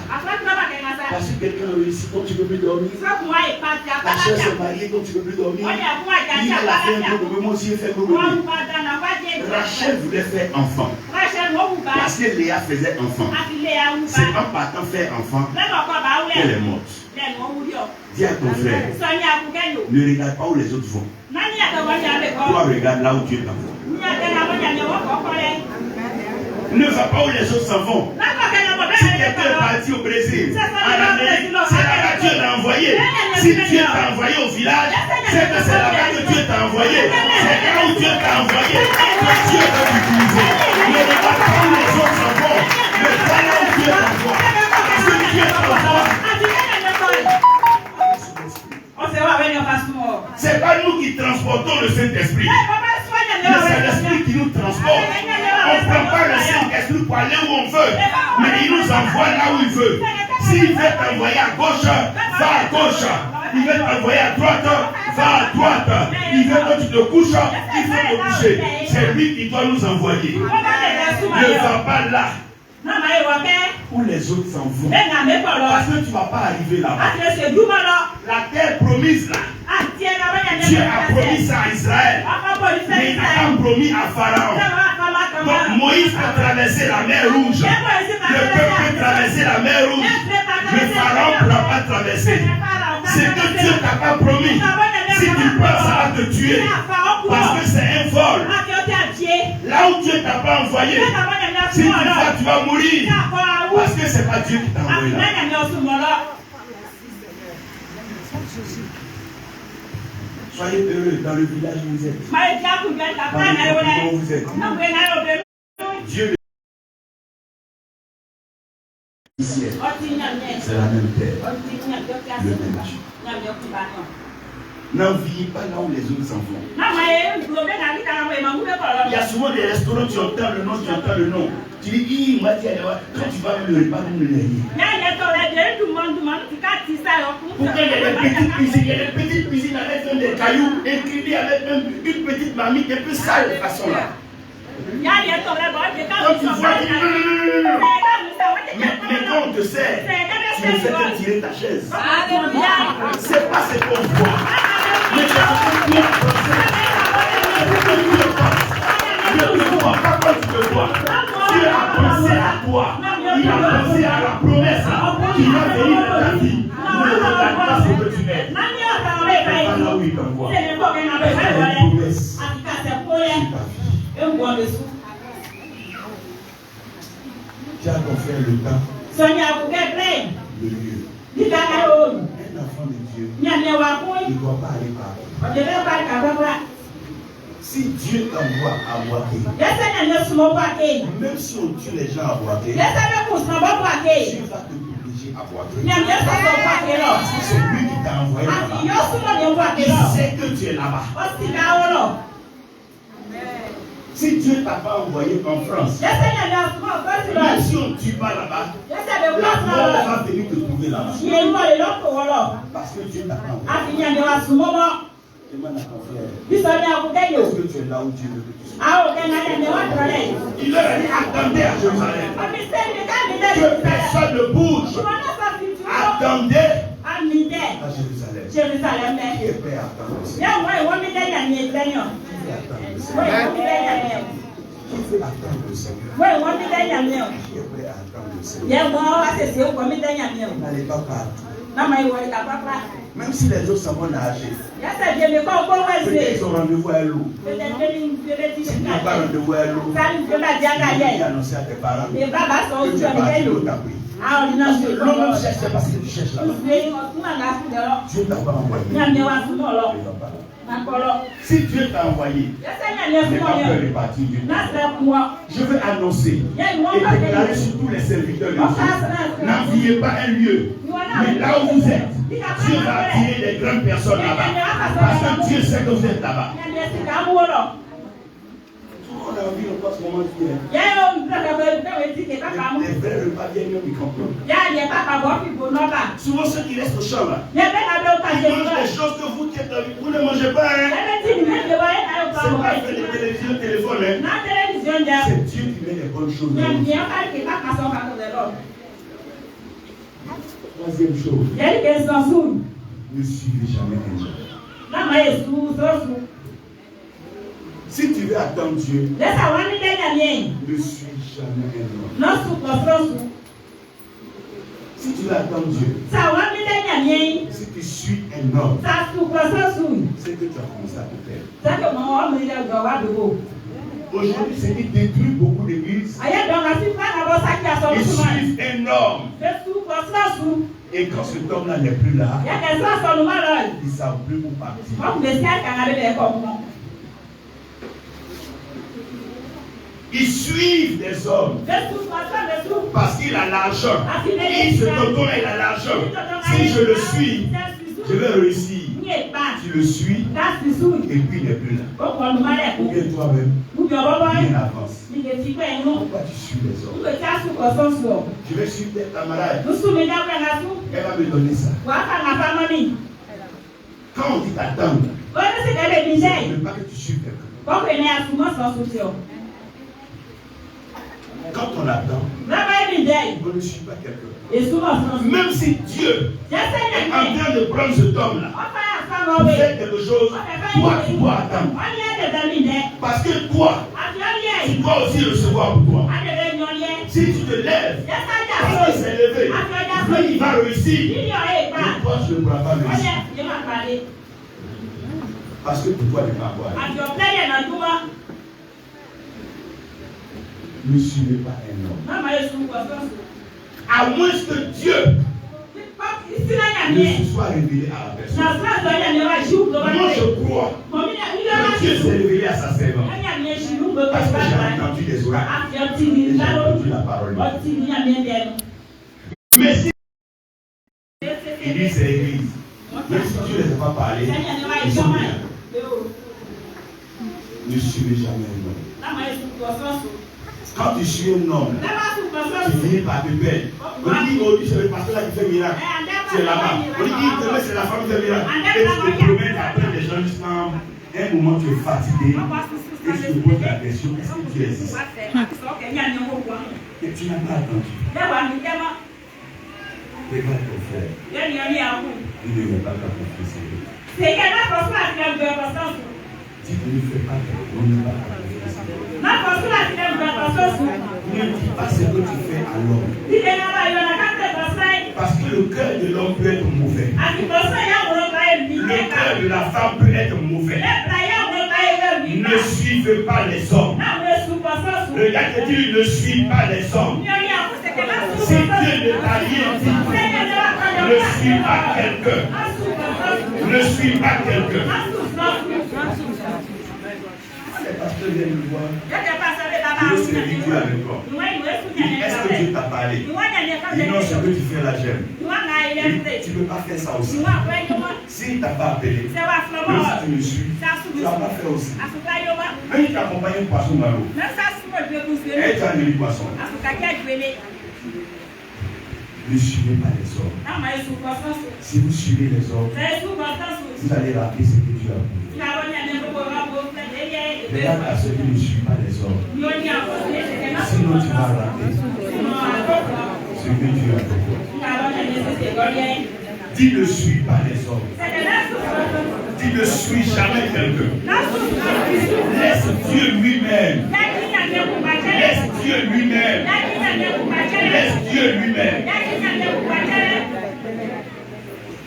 Parce que quelqu'un réussit quand tu ne peux plus dormir. La soeur s'est mariée quand tu ne peux plus dormir. Il a fait un gros bébé, moi aussi j'ai fait un gros bébé. Rachel voulait faire enfant. Parce que Léa faisait enfant. C'est en partant faire enfant qu'elle est morte. Dis à ton frère, ne regarde pas où les autres vont. Toi, regarde là où Dieu t'envoie. Ne va pas où les autres s'en vont. Si quelqu'un est parti au Brésil, en Amérique, c'est là-bas que Dieu t'a envoyé. Si Dieu t'a envoyé au village, c'est que c'est là-bas que Dieu t'a envoyé. C'est là où Dieu t'a envoyé que Dieu va t'utiliser. Ne regarde pas où les autres s'en vont. Mais va là où Dieu t'envoie. Parce que Dieu t'envoie. C'est pas nous qui transportons le Saint-Esprit. Mais c'est l'Esprit qui nous transporte. On ne prend pas le Saint-Esprit pour aller où on veut, mais il nous envoie là où il veut. S'il veut t'envoyer à gauche, va à gauche. Il veut t'envoyer à droite, va à droite. Il veut que tu te couches, il faut te coucher. C'est lui qui doit nous envoyer. Ne va pas là. où les autres s'en vont. Ẹ nà mí pọ̀ lọ. Parce que tu ne vas pas arriver là-bas. A ti lè ṣe dúmọ̀ lọ. La terre promise là. Àti ẹ̀ náà wọ́n yẹn Dieu a promis ça à Israël. Ọkọ̀ bọ̀ ní Mais sẹ́yìn il n'a sẹ́yìn. pas promis à Pharaon. Donc Moïse a traversé la mer Rouge. Le peuple peut traverser la mer Rouge. Le Pharaon ne pourra pas traverser. C'est que Dieu t'a pas promis. Si tu pars, ça va te tuer. Parce que c'est un vol. Là où Dieu t'a pas envoyé, si tu vas, tu vas mourir. Parce que c'est pas Dieu qui t'a envoyé là. Soyez heureux dans le village où vous êtes. Dans le pays où vous êtes. Dieu c'est la même terre, le même Dieu. N'enviez pas là où les autres s'en vont. Il y a souvent des restaurants, tu entends le nom, Tu dis, moi, quand tu vas même le repas, même le dernier. Pourquoi il y a des petites cuisines avec même des cailloux, écrivées avec même une petite marmite un peu sale de façon là. Quand tu vois, mais quand on te sert, tu ne fais que tirer ta chaise. C'est pas ce qu'on voit. Mais c'est ce que tu ne vois pas quand tu te vois. Dieu a pensé à toi. Il a pensé à la promesse qui va venir dans ta vie. Ne regarde pas ce que tu mets. C'est pas là où il t'envoie. C'est une promesse sur ta vie. Tu as conféré le temps, le lieu. Un enfant de Dieu ne doit pas aller partout. Si Dieu t'envoie à Boaké, même si on tue les gens à Boaké, Dieu va te privilégier à Boaké. Parce que c'est lui qui t'a envoyé là-bas. Il sait que tu es là-bas. Si Dieu ne t'a pas envoyé en France, même si on ne tue pas là-bas, la mort va venir te trouver là-bas. Parce que Dieu ne t'a pas envoyé. Demande à ton frère, est-ce que tu es là où Dieu veut que tu sois? Il leur a dit, attendez à Jérusalem. Que personne ne bouge. Attendez à Jérusalem. Qui est prêt à attendre aussi? Qui fait attendre le Seigneur? Qui est prêt à attendre le Seigneur? N'allez pas partout. Même si les autres s'en vont nager, peut-être qu'ils ont rendez-vous à l'eau. Si tu n'as pas rendez-vous à l'eau, tu vas annoncer à tes parents que tu es parti l'eau t'a pris. L'eau même cherche, c'est parce que tu cherches là-bas. Dieu t'a pas envoyé. Si Dieu t'a envoyé, n'est pas peur de partir Dieu. Je veux annoncer et déclarer sur tous les serviteurs de Dieu. N'enviez pas un lieu, mais là où vous êtes, Dieu va attirer des grandes personnes là-bas. Parce que Dieu sait que vous êtes là-bas. On a envie de voir ce moment de prière. Les vrais repas viennent au micro-ondes. Souvent ceux qui restent au champ là, ils mangent des choses que vous qui êtes envie. Vous ne mangez pas, hein? C'est pas fait de télévision, téléphone, hein? C'est Dieu qui met les bonnes choses. Troisième chose, ne suivez jamais un homme. Si tu veux attendre Dieu, ne suis jamais un homme. Si tu veux attendre Dieu, si tu suis un homme, c'est que tu as commencé à te perdre. Aujourd'hui, c'est qui détruit beaucoup d'églises. Ils suivent un homme. Et quand cet homme-là n'est plus là, ils ne savent plus où partir. Ils suivent des hommes parce qu'il a l'argent. Et ce tonton il a l'argent. Si je le suis, je vais réussir. Tu le suis et puis il n'est plus là. Ou bien toi-même, viens en avance. Pourquoi tu suis les hommes? Je vais suivre tes camarades. Elle va me donner ça. Quand on dit t'attendre, il ne veut pas que tu suives quelqu'un. Quand on attend, On ne suit pas quelqu'un. Même si Dieu est en train de prendre cet homme-là, pour faire quelque chose, toi, tu dois attendre. Parce que toi, tu dois aussi recevoir pour toi. Si tu te lèves, parce qu'il s'est levé, lui, il va réussir. Mais toi, tu ne pourras pas réussir. Parce que pour toi, tu ne vas pas. Ne suivez pas un homme. À moins que Dieu ne se soit révélé à la personne. Moi, je crois que Dieu s'est révélé à sa servante. Parce que j'ai entendu des oracles. Et j'ai entendu la parole. Mais si il dit c'est l'église, même si Dieu ne les a pas parlé, ils sont bien. Ne suivez jamais un homme. Quand tu suis un homme, tu finis par te perdre. On dit aujourd'hui c'est le pasteur qui fait miracle. C'est là-bas. On dit demain c'est la femme qui fait miracle. Et tu te promènes après les gens jusqu'à un moment tu es fatigué. Et tu te poses la question, est-ce que Dieu existe? Et tu n'as pas attendu. Regarde ton frère. Il ne veut pas ta confiance. Si tu ne fais pas ta confiance, ne dis pas ce que tu fais à l'homme. Parce que le cœur de l'homme peut être mauvais. Le cœur de la femme peut être mauvais. Ne suivez pas les hommes. Le gars te dit ne suis pas les hommes. Si Dieu ne t'a rien dit, ne suis pas quelqu'un. Ne suis pas quelqu'un. Les pasteurs viennent me voir. Je veux servir Dieu avec toi. Est-ce que Dieu t'a parlé? Dis non, ce que tu fais là, j'aime. Tu ne peux pas faire ça aussi. S'il ne t'a pas appelé, même si tu me suis, tu ne vas pas faire aussi. Même si tu accompagnes un poisson dans l'eau, et tu as mis le poisson. Ne suivez pas les hommes. Si vous suivez les hommes, vous allez rater ce que Dieu a voulu. Regarde à ceux qui ne suivent pas les hommes. Sinon, tu vas rater ce que Dieu a fait. Dis ne suis pas les hommes. Dis ne suis jamais quelqu'un. Laisse Dieu lui-même. Laisse Dieu lui-même. Laisse Dieu lui-même.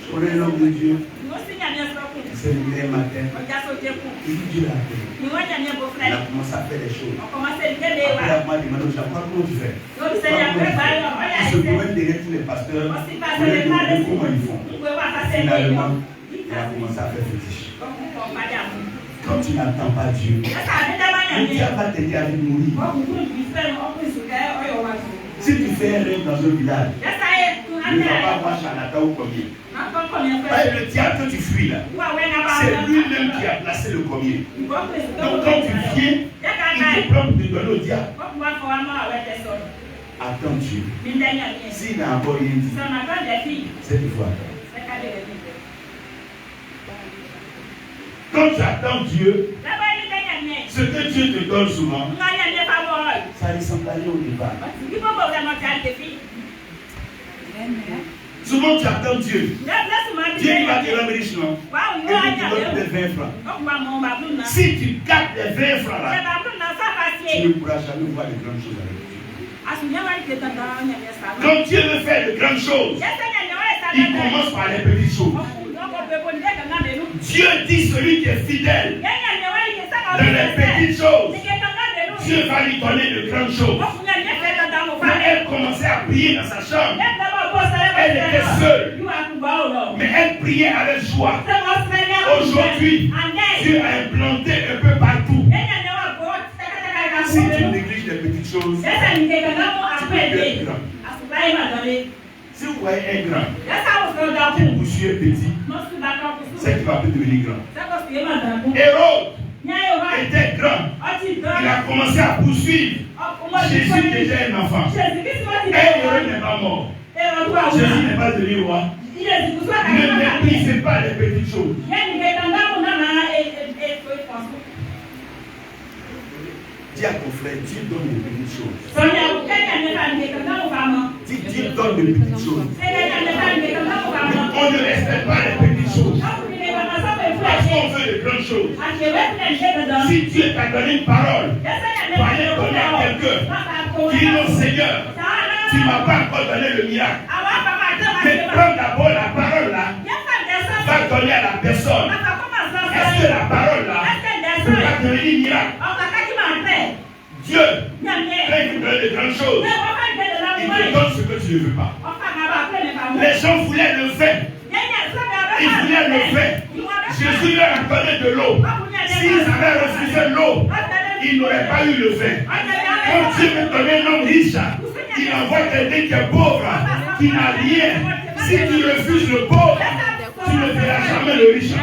Je connais l'homme de Dieu. C'est le même matin. Il dit Dieu l'a appelé. Il a commencé à faire des choses. Après, il m'a demandé, comment tu fais? Il se promène derrière tous les pasteurs pour leur demander comment ils font. Finalement, il a commencé à faire fétiche. Quand tu n'attends pas Dieu, Dieu n'a pas t'aider à mourir. Si tu fais un rêve dans un village, il ne va pas voir Chanata ou combien. Le diable que tu fuis là, c'est lui-même qui a placé le commier. Donc quand tu viens, il te prend de donner au diable. Attends Dieu. S'il n'a encore rien dit, c'est une fois. Quand tu attends Dieu, ce que Dieu te donne souvent, ça ne ressemble pas au départ. Souvent tu attends Dieu. Dieu il va te rendre riche, non? Et puis tu donnes les 20 francs. Si tu gardes les 20 francs là, tu ne pourras jamais voir de grandes choses avec Dieu. Quand Dieu veut faire de grandes choses, il commence par les petites choses. Dieu dit celui qui est fidèle dans les petites choses, Dieu va lui donner de grandes choses. Quand elle commençait à prier dans sa chambre, elle était seule, mais elle priait avec joie. Aujourd'hui, Dieu a implanté un peu partout. Si tu négliges les petites choses, tu peux être grand. Si vous voyez un grand qui poursuit un petit, c'est qu'il va plus devenir grand. Hérode était grand. Il a commencé à poursuivre. Jésus déjà un enfant. Et Hérode n'est pas mort. Jésus n'est pas devenu roi. Ne méprisez pas les petites choses. Dis à ton frère, Dieu donne les petites choses. Si Dieu donne de petites choses, on ne respecte pas les petites choses. Parce qu'on veut de grandes choses. Si Dieu t'a donné une parole, pour aller donner à quelqu'un, dis non Seigneur, tu ne m'as pas encore donné le miracle. Mais prends d'abord la parole là, va donner à la personne. Est-ce que la parole là peut pas devenir miracle? Dieu, quand il te donne de grandes choses, il te donne ce que tu ne veux pas. Les gens voulaient le vin. Ils voulaient le vin. Jésus leur a donné de l'eau. S'ils avaient refusé l'eau, ils n'auraient pas eu le vin. Quand Dieu veut donner un homme riche, il envoie quelqu'un qui est pauvre, qui n'a rien. Si tu refuses le pauvre, tu ne verras jamais le riche.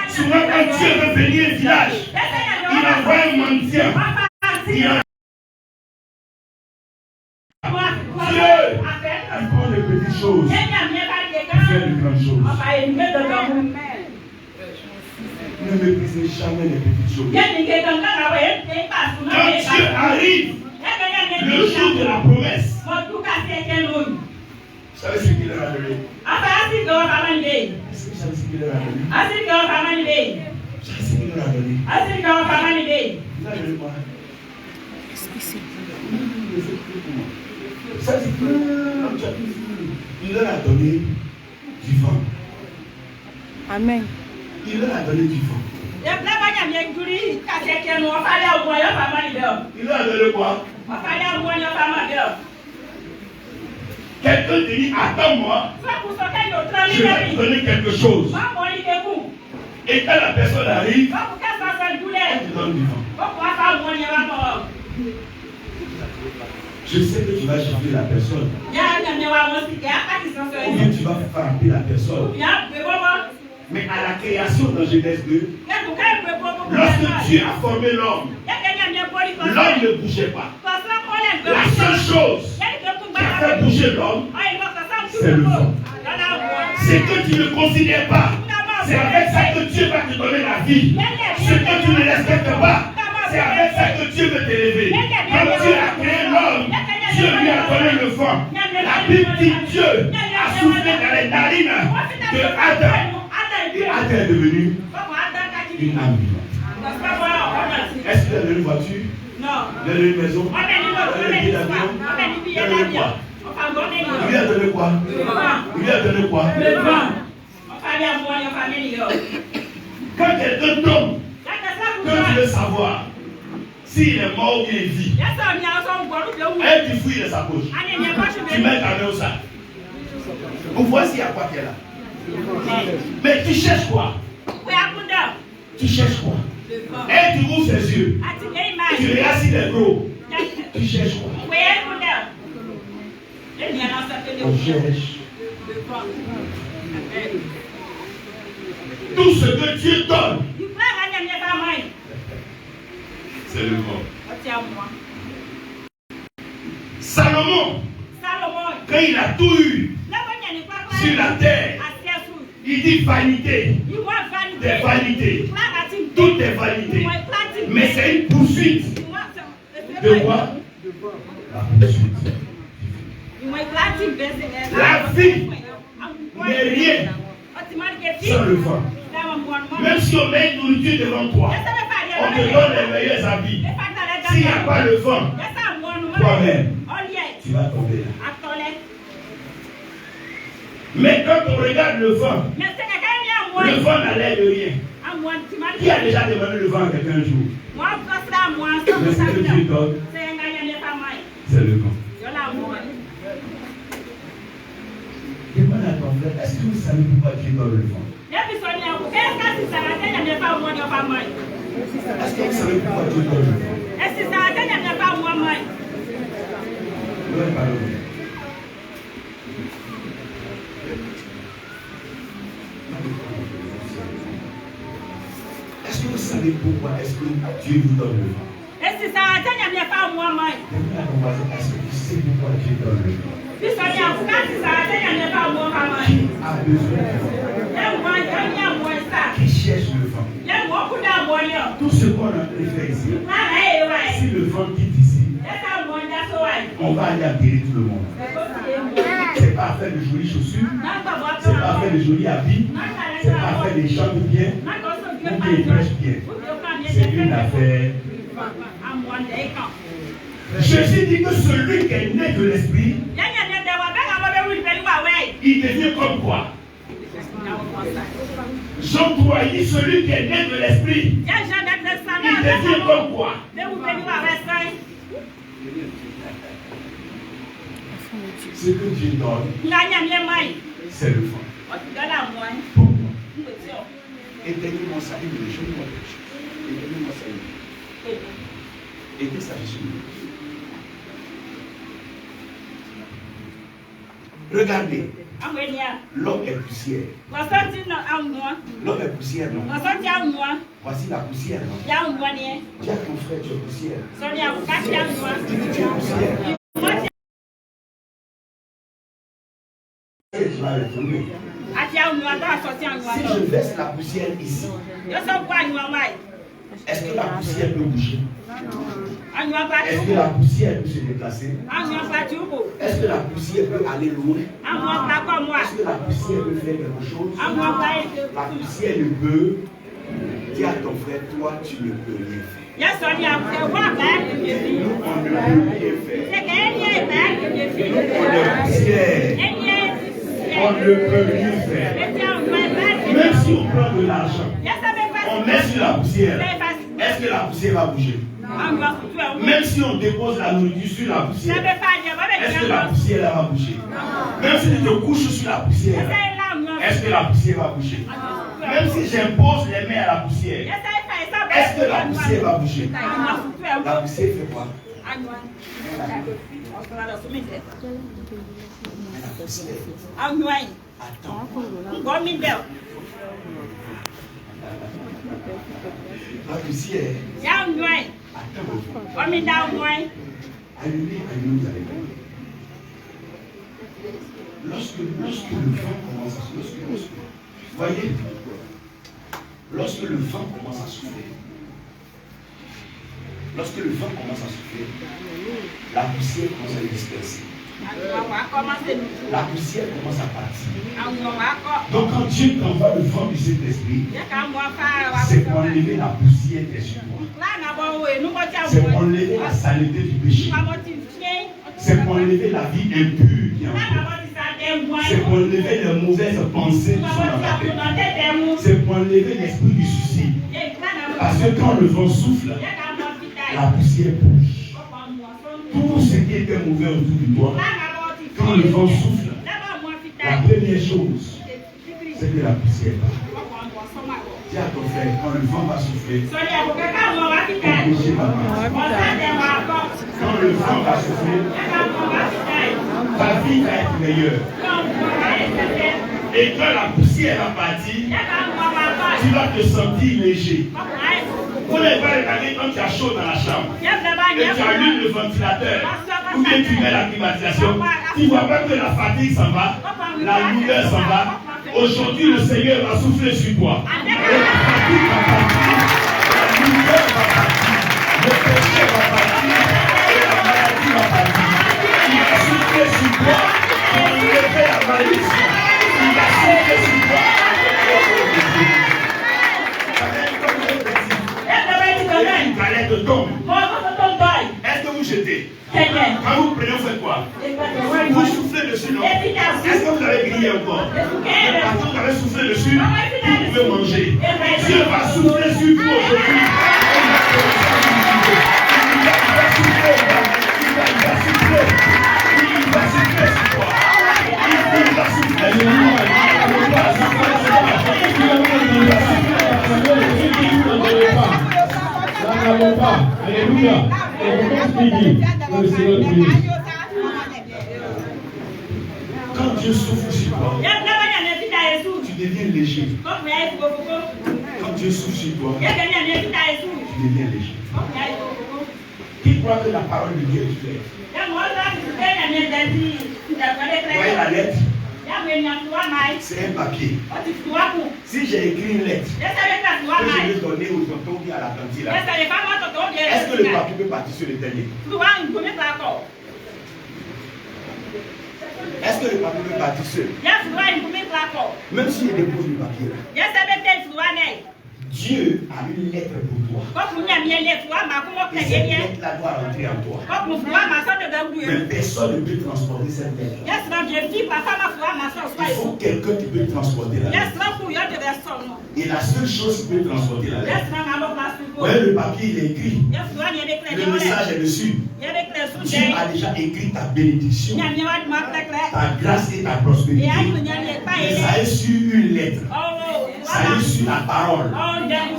Souvent, quand Dieu veut venir au village, il envoie un mendiant. Dieu, il prend les petites choses, il fait de grandes choses. Ne méprisez jamais les petites choses. Quand Dieu arrive, le jour de la promesse, vous savez ce qu'il leur a donné? Est-ce que vous savez ce qu'il leur a donné? Vous savez ce qu'il leur a donné? Il leur a donné quoi? Ça c'est que il leur a donné du vent. Amen. Il leur a donné du vent. Il leur a donné quoi? Quelqu'un te dit attends-moi, je vais te donner quelque chose. Et quand la personne arrive, elle te donne du vent. Je sais que tu vas chercher la personne. Ou bien tu vas frapper la personne. Mais à la création dans Genèse 2, lorsque Dieu a formé l'homme, l'homme ne bougeait pas. La seule chose qui a fait bouger l'homme, c'est le vent. C'est que tu ne considères pas. C'est avec ça que Dieu va te donner la vie. Ce que tu ne respectes pas, c'est avec ça que Dieu veut t'élever. Quand Dieu a créé l'homme, Dieu lui a donné le vent. La Bible dit Dieu a soufflé dans les narines de Adam. Et Adam est devenu une âme vivante. Est-ce qu'il a donné une voiture? Non. Il a donné une maison? Il a donné un billet d'avion? Il a donné quoi? Il lui a donné quoi? Il lui a donné quoi? Le vent. Quand quelqu'un tombe, que tu veux savoir s'il est mort ou bien il vit, et tu fouilles dans sa poche, tu mets ta main au sac. Vous voyez s'il y a quoi qui est là. Mais tu cherches quoi? Tu cherches quoi? Et tu ouvres ses yeux. Tu regardes s'il est gros. Tu cherches quoi? On cherche. Tout ce que Dieu donne, c'est le vent. Salomon, quand il a tout eu sur la terre, il dit vanité. Des vanités. Tout est vanité. Mais c'est une poursuite. De quoi? La poursuite. La vie n'est rien sans le vent. Même si on met une nourriture devant toi, on te donne les meilleurs habits. S'il n'y a pas le vent, toi-même, tu vas tomber là. Mais quand on regarde le vent n'allait de rien. Qui a déjà demandé le vent à quelqu'un un jour? Mais ce que Dieu donne, c'est le vent. Demande à ton frère, est-ce que vous savez pourquoi Dieu donne le vent? Est-ce que vous savez pourquoi Dieu donne le vent? Est-ce que vous savez pourquoi est-ce que Dieu vous donne le vent? Est-ce que tu sais pourquoi Dieu donne le vent? Qui a besoin de vent? Qui cherche le vent? Tout ce qu'on a fait ici, si le vent quitte ici, on on va aller enterrer tout le monde. C'est pas affaire de jolies chaussures, c'est pas affaire de jolis habits, c'est pas affaire de chanter bien ou qu'ils prêchent bien. C'est une affaire. Jésus dit que celui qui est né de l'esprit, il devient comme quoi? Jean 3, il dit celui qui est né de l'esprit, il devient comme quoi? Ce que Dieu donne, c'est le fond. Pour moi. Éteignez-moi ça, éteignez-moi ça. Éteignez ça, Jésus. Regardez. L'homme est poussière. L'homme est poussière, non? Voici la poussière, non? Dis à ton frère, tu es poussière. Dis que tu es poussière. Tu vas retourner. Si je verse la poussière ici, est-ce que la poussière peut bouger? Est-ce que la poussière peut se déplacer? Est-ce que la poussière peut aller loin? Est-ce que la poussière peut faire quelque chose? La poussière ne peut. Dis à ton frère, toi tu ne peux rien faire. Nous, on ne peut rien faire. On est poussière. On ne peut rien faire. Même si on prend de l'argent, on met sur la poussière. Est-ce que la poussière va bouger? Même si on dépose la nourriture sur la poussière, est-ce que la poussière va bouger? Même si tu te couches sur la poussière, est-ce que la poussière va bouger? Même si j'impose les mains à la poussière, est-ce que la poussière va bouger? La poussière fait quoi? Attends. La poussière. Lorsque le vent commence à souffler, voyez, lorsque le vent commence à souffler, la poussière commence à disperser. La poussière commence à partir. Donc quand Dieu t'envoie le vent du Saint-Esprit, c'est pour enlever la poussière qui est sur toi. C'est pour enlever la saleté du péché. C'est pour enlever la vie impure qui est en toi. C'est pour enlever les mauvaises pensées qui sont dans ta tête. C'est pour enlever l'esprit du suicide. Parce que quand le vent souffle, la poussière bouge. Tout ce qui était mauvais autour de toi, quand le vent souffle, la première chose, c'est que la poussière part. Dis à ton frère, quand le vent va souffler, ton péché va partir. Quand le vent va souffler, ta vie va être meilleure. Et quand la poussière va partir, tu vas te sentir léger. Vous n'avez pas regardé quand tu as chaud dans la chambre et tu allumes le ventilateur ou bien tu mets la climatisation, tu ne vois pas que la fatigue s'en va, la douleur s'en va. Aujourd'hui, le Seigneur va souffler sur toi. Et la fatigue va partir, la douleur va partir, le péché va partir et la maladie va partir. Il va souffler sur toi pour enlever la malédiction. Il va souffler sur toi. Une galette tombe. Est-ce que vous jetez? Quand vous prenez, vous faites quoi? Vous soufflez dessus, non? Est-ce que vous avez grillé encore? Mais parce que vous avez soufflé dessus, vous pouvez manger. Dieu va souffler sur vous aujourd'hui. Il va souffler. Il va souffler sur toi. Il va souffler sur toi. Nous n'avons pas. Alléluia. Et comment tu dis que le Seigneur bénisse? Quand Dieu souffle sur toi, tu deviens léger. Quand Dieu souffle sur toi, tu deviens léger. Qui croit que la parole de Dieu est claire? Voyez la lettre? C'est un papier. Si j'ai écrit une lettre que je vais donner aux tontons qui à la cantine, est-ce que le papier peut partir sur le dernier? que le papier peut partir seul. Même s'il dépose le papier là. Dieu a une lettre pour toi. Et cette lettre-là doit rentrer en toi. Mais personne ne peut transporter cette lettre-là. Il faut quelqu'un qui peut transporter la lettre. Et la seule chose qui peut transporter la lettre, vous voyez le papier, il est écrit. Le message est dessus. Dieu a déjà écrit ta bénédiction, ta grâce et ta prospérité. Mais ça est sur une lettre. Ça est sur la parole.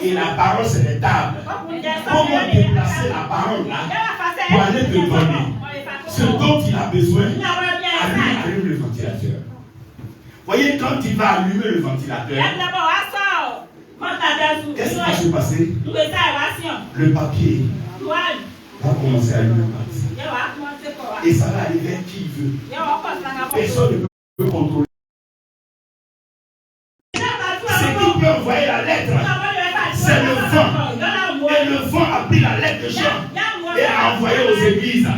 Et la parole, c'est les tables. Comment déplacer la parole là pour aller te donner ce dont il a besoin? Allume le ventilateur. Voyez, quand il va allumer le ventilateur, qu'est-ce qui va se passer? Le papier va commencer à allumer. Et ça va aller vers qui il veut. Personne ne peut contrôler. C'est qui peut envoyer la lettre? C'est le vent. Et le vent a pris la lettre de Jean et a envoyé aux églises.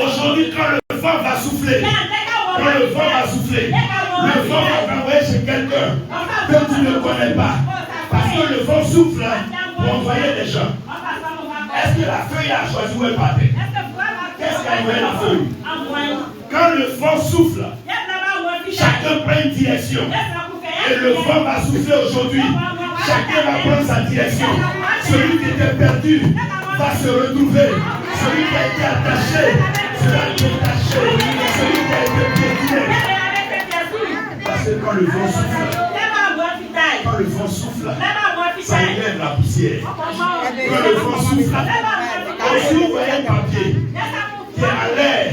Aujourd'hui, quand le vent va souffler, le vent va envoyer chez quelqu'un que tu ne connais pas. Parce que le vent souffle pour envoyer des gens. Est-ce que la feuille a choisi où elle partait? Qu'est-ce qu'a envoyé la feuille? Quand le vent souffle, chacun prend une direction. Et le vent va souffler aujourd'hui. Chacun va prendre sa direction. Celui qui était perdu va se retrouver. Celui qui a été attaché sera détaché. Celui qui a été piétiné. Parce que quand le vent souffle, ça enlève la poussière. Quand le vent souffle, aussi vous voyez un papier qui est à l'air,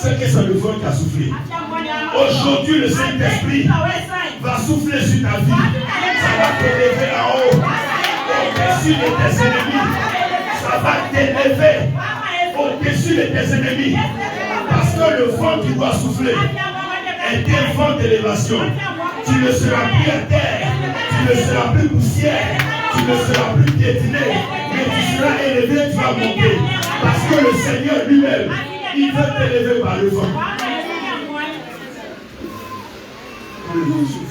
c'est que c'est le vent qui a soufflé. Aujourd'hui, le Saint-Esprit va souffler sur ta vie. Ça va t'élever en haut, au-dessus de tes ennemis. Ça va t'élever au-dessus de tes ennemis. Parce que le vent qui doit souffler est un vent d'élévation. Tu ne seras plus à terre, tu ne seras plus poussière, tu ne seras plus piétiné, mais tu seras élevé, tu vas monter. Parce que le Seigneur lui-même, il veut t'élever par le vent. Le vent souffle.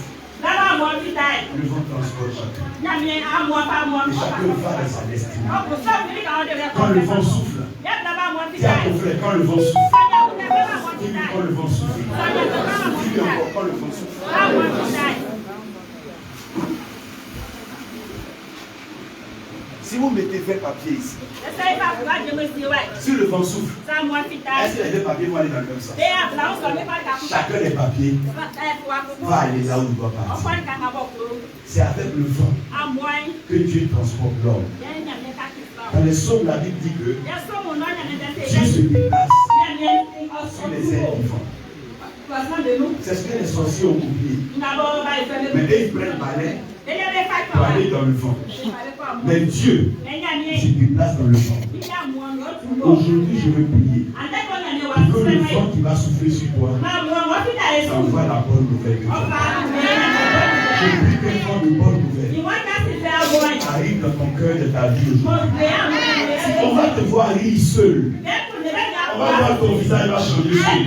Le vent transporte chacun. Et chacun va dans sa destinée. Quand le vent souffle, dis à ton frère, quand le vent souffle, dis-lui quand le vent souffle. Dis-lui encore quand le vent souffle. Si vous mettez 20 papiers ici, si le vent souffle, est-ce que les 2 papiers vont aller dans le même sens? Chacun des papiers va aller là où il doit partir. C'est avec le vent que Dieu transporte l'homme. Dans les psaumes, la Bible dit que Dieu se déplace sur les ailes du vent. C'est ce que les sorciers ont oublié. Mais eux, ils prennent balai pour aller dans le vent. Mais Dieu se déplace dans le vent. Aujourd'hui, je veux prier pour que le vent qui va souffler sur toi t'envoie la bonne nouvelle. Je prie que le vent de bonne nouvelle arrive dans ton cœur de ta vie aujourd'hui. On va te voir rire seul. On va voir ton visage va changer seul.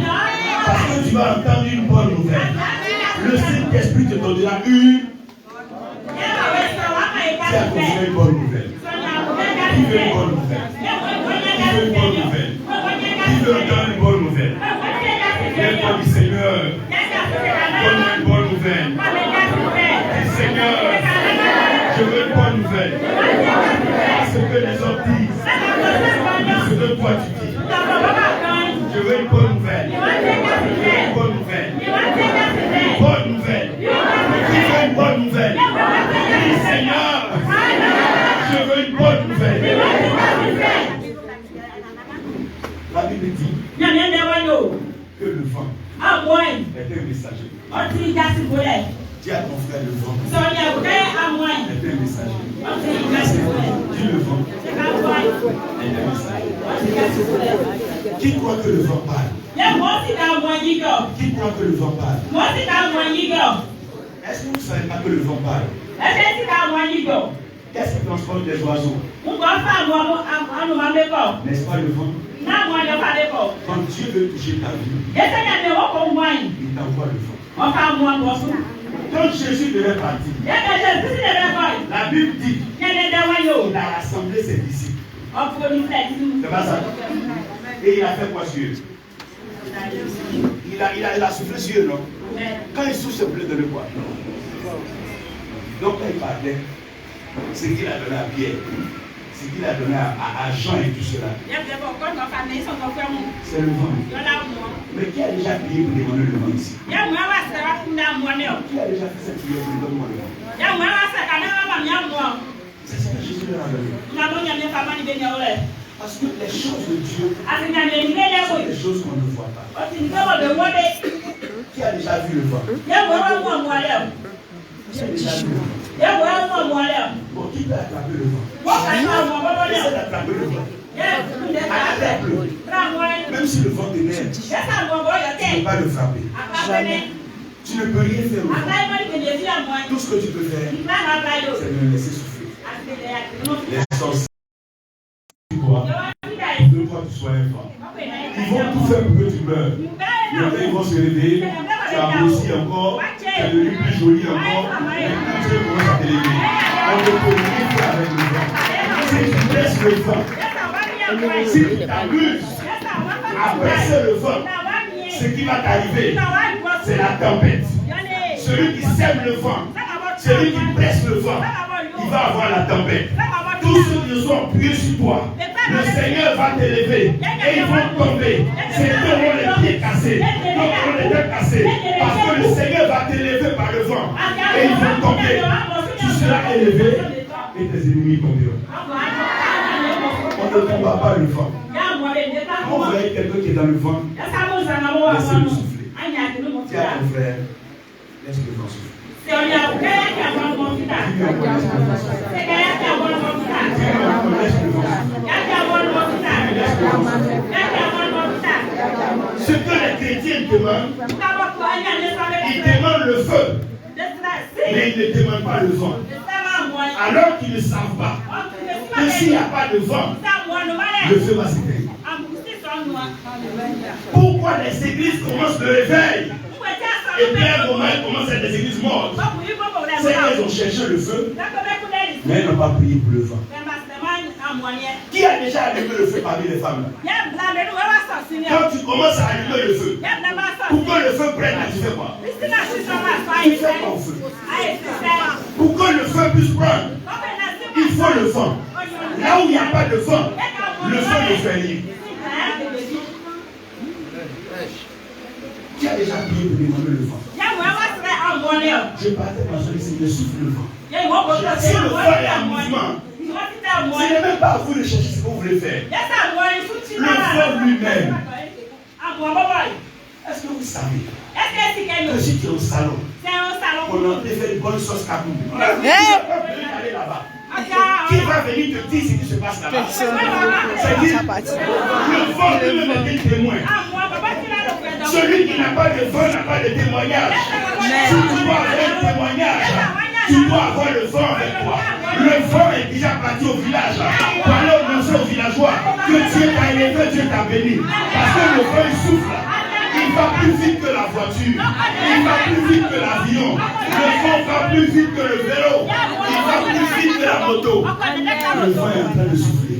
Parce que tu vas entendre une bonne nouvelle. Le Saint-Esprit te donnera une bonne nouvelle. Qui veut une bonne nouvelle? Qui veut une bonne nouvelle? Qui veut entendre une bonne nouvelle? Viens-toi du Seigneur. Donne-moi une bonne nouvelle. Dis Seigneur, je veux une bonne nouvelle. Ce que les hommes disent, ce que toi tu dis. Je veux une bonne nouvelle. Une bonne nouvelle. Une bonne nouvelle. Qui veut une bonne nouvelle? Dis Seigneur, je veux une bonne nouvelle. La Bible dit que le vent est un messager. Dis à ton frère le vent est un messager. Dis le vent est un messager. Qui croit que le vent parle? Qui croit que le vent parle? Est-ce que vous ne savez pas que le vent parle? Qu'est-ce qui transporte les oiseaux? N'est-ce pas le vent? Quand Quand Dieu veut toucher ta vie, il t'envoie le vent. Quand Jésus devait partir, la Bible dit qu'il a rassemblé ses disciples. C'est pas ça. Et il a fait quoi sur eux? Il a soufflé sur eux, non? Quand il souffle, c'est bleu de le quoi? Donc quand il parlait, c'est qu'il a donné à Pierre, c'est qu'il a donné à Jean et tout cela. C'est le vent. Mais qui a déjà prié pour demander le vent ici? Qui a déjà fait cette prière pour demander le vent? C'est ce que Jésus leur a donné. Parce que les choses de Dieu sont des choses qu'on ne voit pas. Qui a déjà vu le vent? Qui a déjà vu le vent? Bon, qui peut attraper le vent? Essaie d'attraper le vent. Même si le vent t'énerve, tu ne peux pas le frapper. Tu ne peux rien faire au vent. Tout ce que tu peux faire, c'est de le laisser souffler. Les sorciers, tu crois que tu sois un vent. Ils vont tout faire pour que tu meurs. Le temps, ils vont se réveiller. Tu as grossi encore. Tu es devenu plus joli encore. Maintenant, tu commences à t'élever. On ne peut rien faire avec le vent. Si tu laisses le vent, si tu t'amuses à presser le vent, ce qui va t'arriver, c'est la tempête. Celui qui sème le vent, celui qui presse le vent, il va avoir la tempête. Tous ceux qui sont appuyés sur toi, le Seigneur va t'élever et ils vont tomber. C'est eux qui auront les pieds cassés, d'autres auront les têtes cassées. Parce que le Seigneur va t'élever par le vent et ils vont tomber. Tu seras élevé et tes ennemis tomberont. On ne combat pas le vent. Quand vous voyez quelqu'un qui est dans le vent, laissez-le souffler. Tiens ton frère, laisse le vent souffler. Ce que les chrétiens demandent, ils demandent le feu, mais ils ne demandent pas le vent. Alors qu'ils ne savent pas que s'il n'y a pas de vent, le feu va s'éteindre. Pourquoi les églises commencent le réveil? Et puis à un moment, elles commencent à être des églises mortes. C'est qu'elles ont cherché le feu, mais elles n'ont pas prié pour le vent. Qui a déjà allumé le feu parmi les femmes? Quand tu commences à allumer le feu, pour que le feu prenne, tu fais quoi? Tu fais ton feu. Pour que le feu puisse prendre, il faut le vent. Là où il n'y a pas de vent, le feu ne fait rien. Qui a déjà prié pour demander le vent? Je partais dans celui qui me souffle le vent. Si le vent est en mouvement, ce n'est même pas à vous de chercher ce que vous voulez faire. Le vent lui-même. Est-ce que vous savez que si tu es au salon, on a fait une bonne sauce capou, on a aller là-bas. Qui va venir te dire ce qui se passe là-bas? C'est dit, le vent lui-même est un témoin. Celui qui n'a pas de vent n'a pas de témoignage. Si tu dois avoir un témoignage, tu dois avoir le vent avec toi. Le vent est déjà parti au village. Parlez au villageois que Dieu t'a élevé, Dieu t'a béni. Parce que le vent il souffle. Il va plus vite que la voiture. Il va plus vite que l'avion. Le vent va plus vite que le vélo. Il va plus vite que la moto. Le vent est en train de souffler.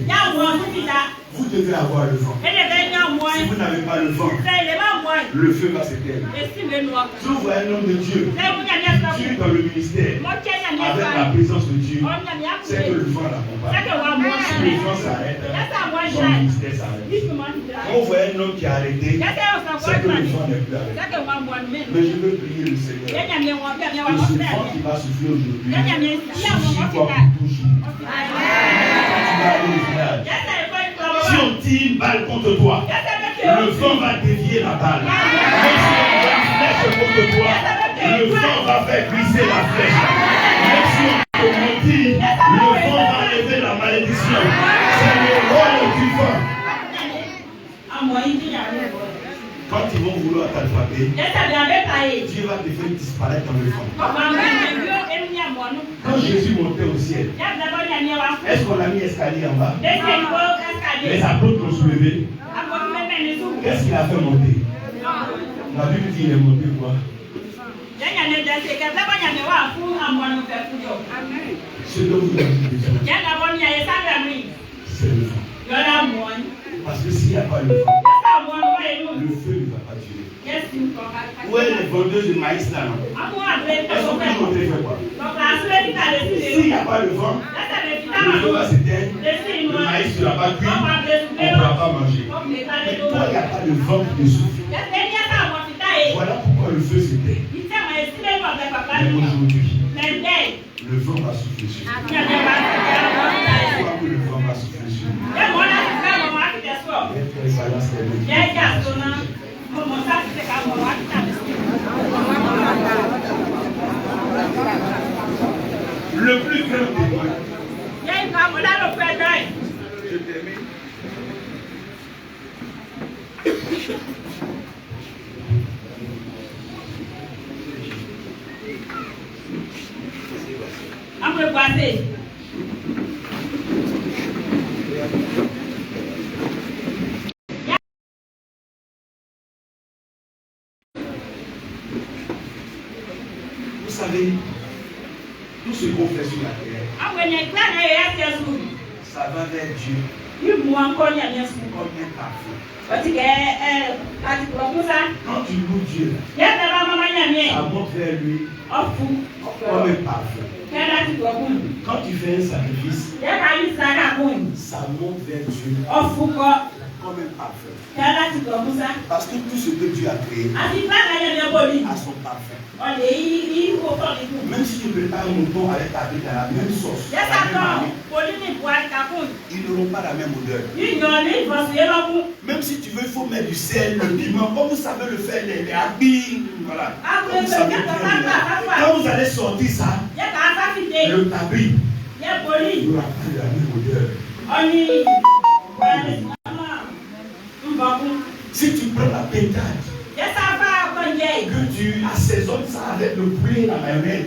Vous devez avoir le vent. Si vous n'avez pas le vent, le feu va s'éteindre. Si vous voyez un homme de Dieu, Dieu dans le ministère, avec la présence de Dieu, c'est que le vent l'accompagne. Si le vent s'arrête, son ministère s'arrête. Quand vous voyez un homme qui a arrêté, c'est que le vent n'est plus arrêté. Mais je veux prier le Seigneur. Que ce vent qui va souffler aujourd'hui, souffle toi pour toujours. Tu vas aller au village. Si on tire une balle contre toi, le vent va dévier la balle. Même si on tire une flèche contre toi, le vent va faire glisser la flèche. Même si on te maudit, le vent va enlever la malédiction. C'est le rôle du vent. Quand ils vont vouloir t'attraper, Dieu va te faire disparaître dans le vent. Quand Jésus montait au ciel, est-ce qu'on a mis escalier en bas? Les apôtres l'ont soulevé. Qu'est-ce qu'il a fait monter? La Bible dit il est monté quoi? Ce dont vous avez besoin, c'est le vent. Parce que s'il n'y a pas le vent, le feu ne va pas durer. Où est les vendeuses de maïs là? Elles sont plus montées, fait quoi? S'il n'y a pas le vent, le feu va s'éteindre, le maïs ne va pas cuire, on ne pourra pas manger. Mais toi, il n'y a pas de vent qui te souffle. Voilà pourquoi le feu s'éteint. Mais aujourd'hui, le vent va souffler sur nous. Pourquoi que le vent va souffler sur nous? Le plus grand témoin. Je termine. Vous savez, tout ce qu'on fait sur la terre, ça va vers Dieu comme un parfum. Quand tu loues Dieu, ça monte vers lui comme un parfum. Quand tu fais un sacrifice, ça monte vers Dieu comme un parfum. Parce que tout ce que Dieu a créé a son parfum. Même si tu prépares un mouton avec ta vie dans la même sauce, ils n'auront pas la même odeur. Même si tu veux, il faut mettre du sel, le piment, comme vous savez le faire, les habits, voilà. Quand vous allez sortir ça, le tabi n'aura pas la même odeur. Si tu prends la pétade, que tu assaisonnes ça avec le poulet et la mayonnaise,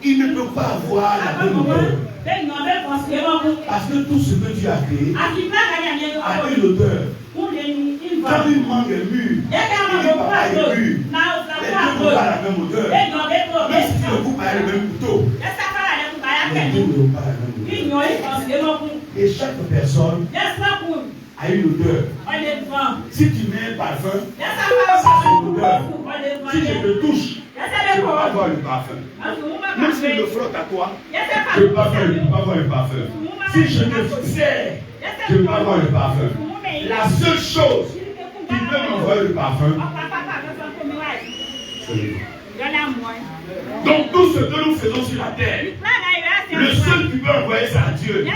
il ne peut pas avoir la même odeur. Parce que tout ce que Dieu a créé a une odeur. Quand une mangue est mûre, et une papaye est mûre, les deux n'ont pas la même odeur. Même si tu le coupes avec le même couteau, les deux n'ont pas la même odeur. Et chaque personne a une odeur. Si tu mets un parfum, ça a son odeur. Si je te touche, je ne peux pas avoir le parfum. Même si je le frotte à toi, je ne peux pas avoir le parfum. Si je te serre, je ne peux pas avoir le parfum. La seule chose qui peut m'envoyer le parfum, c'est le vent. Donc tout ce que nous faisons sur la terre, le seul qui peut envoyer ça à Dieu,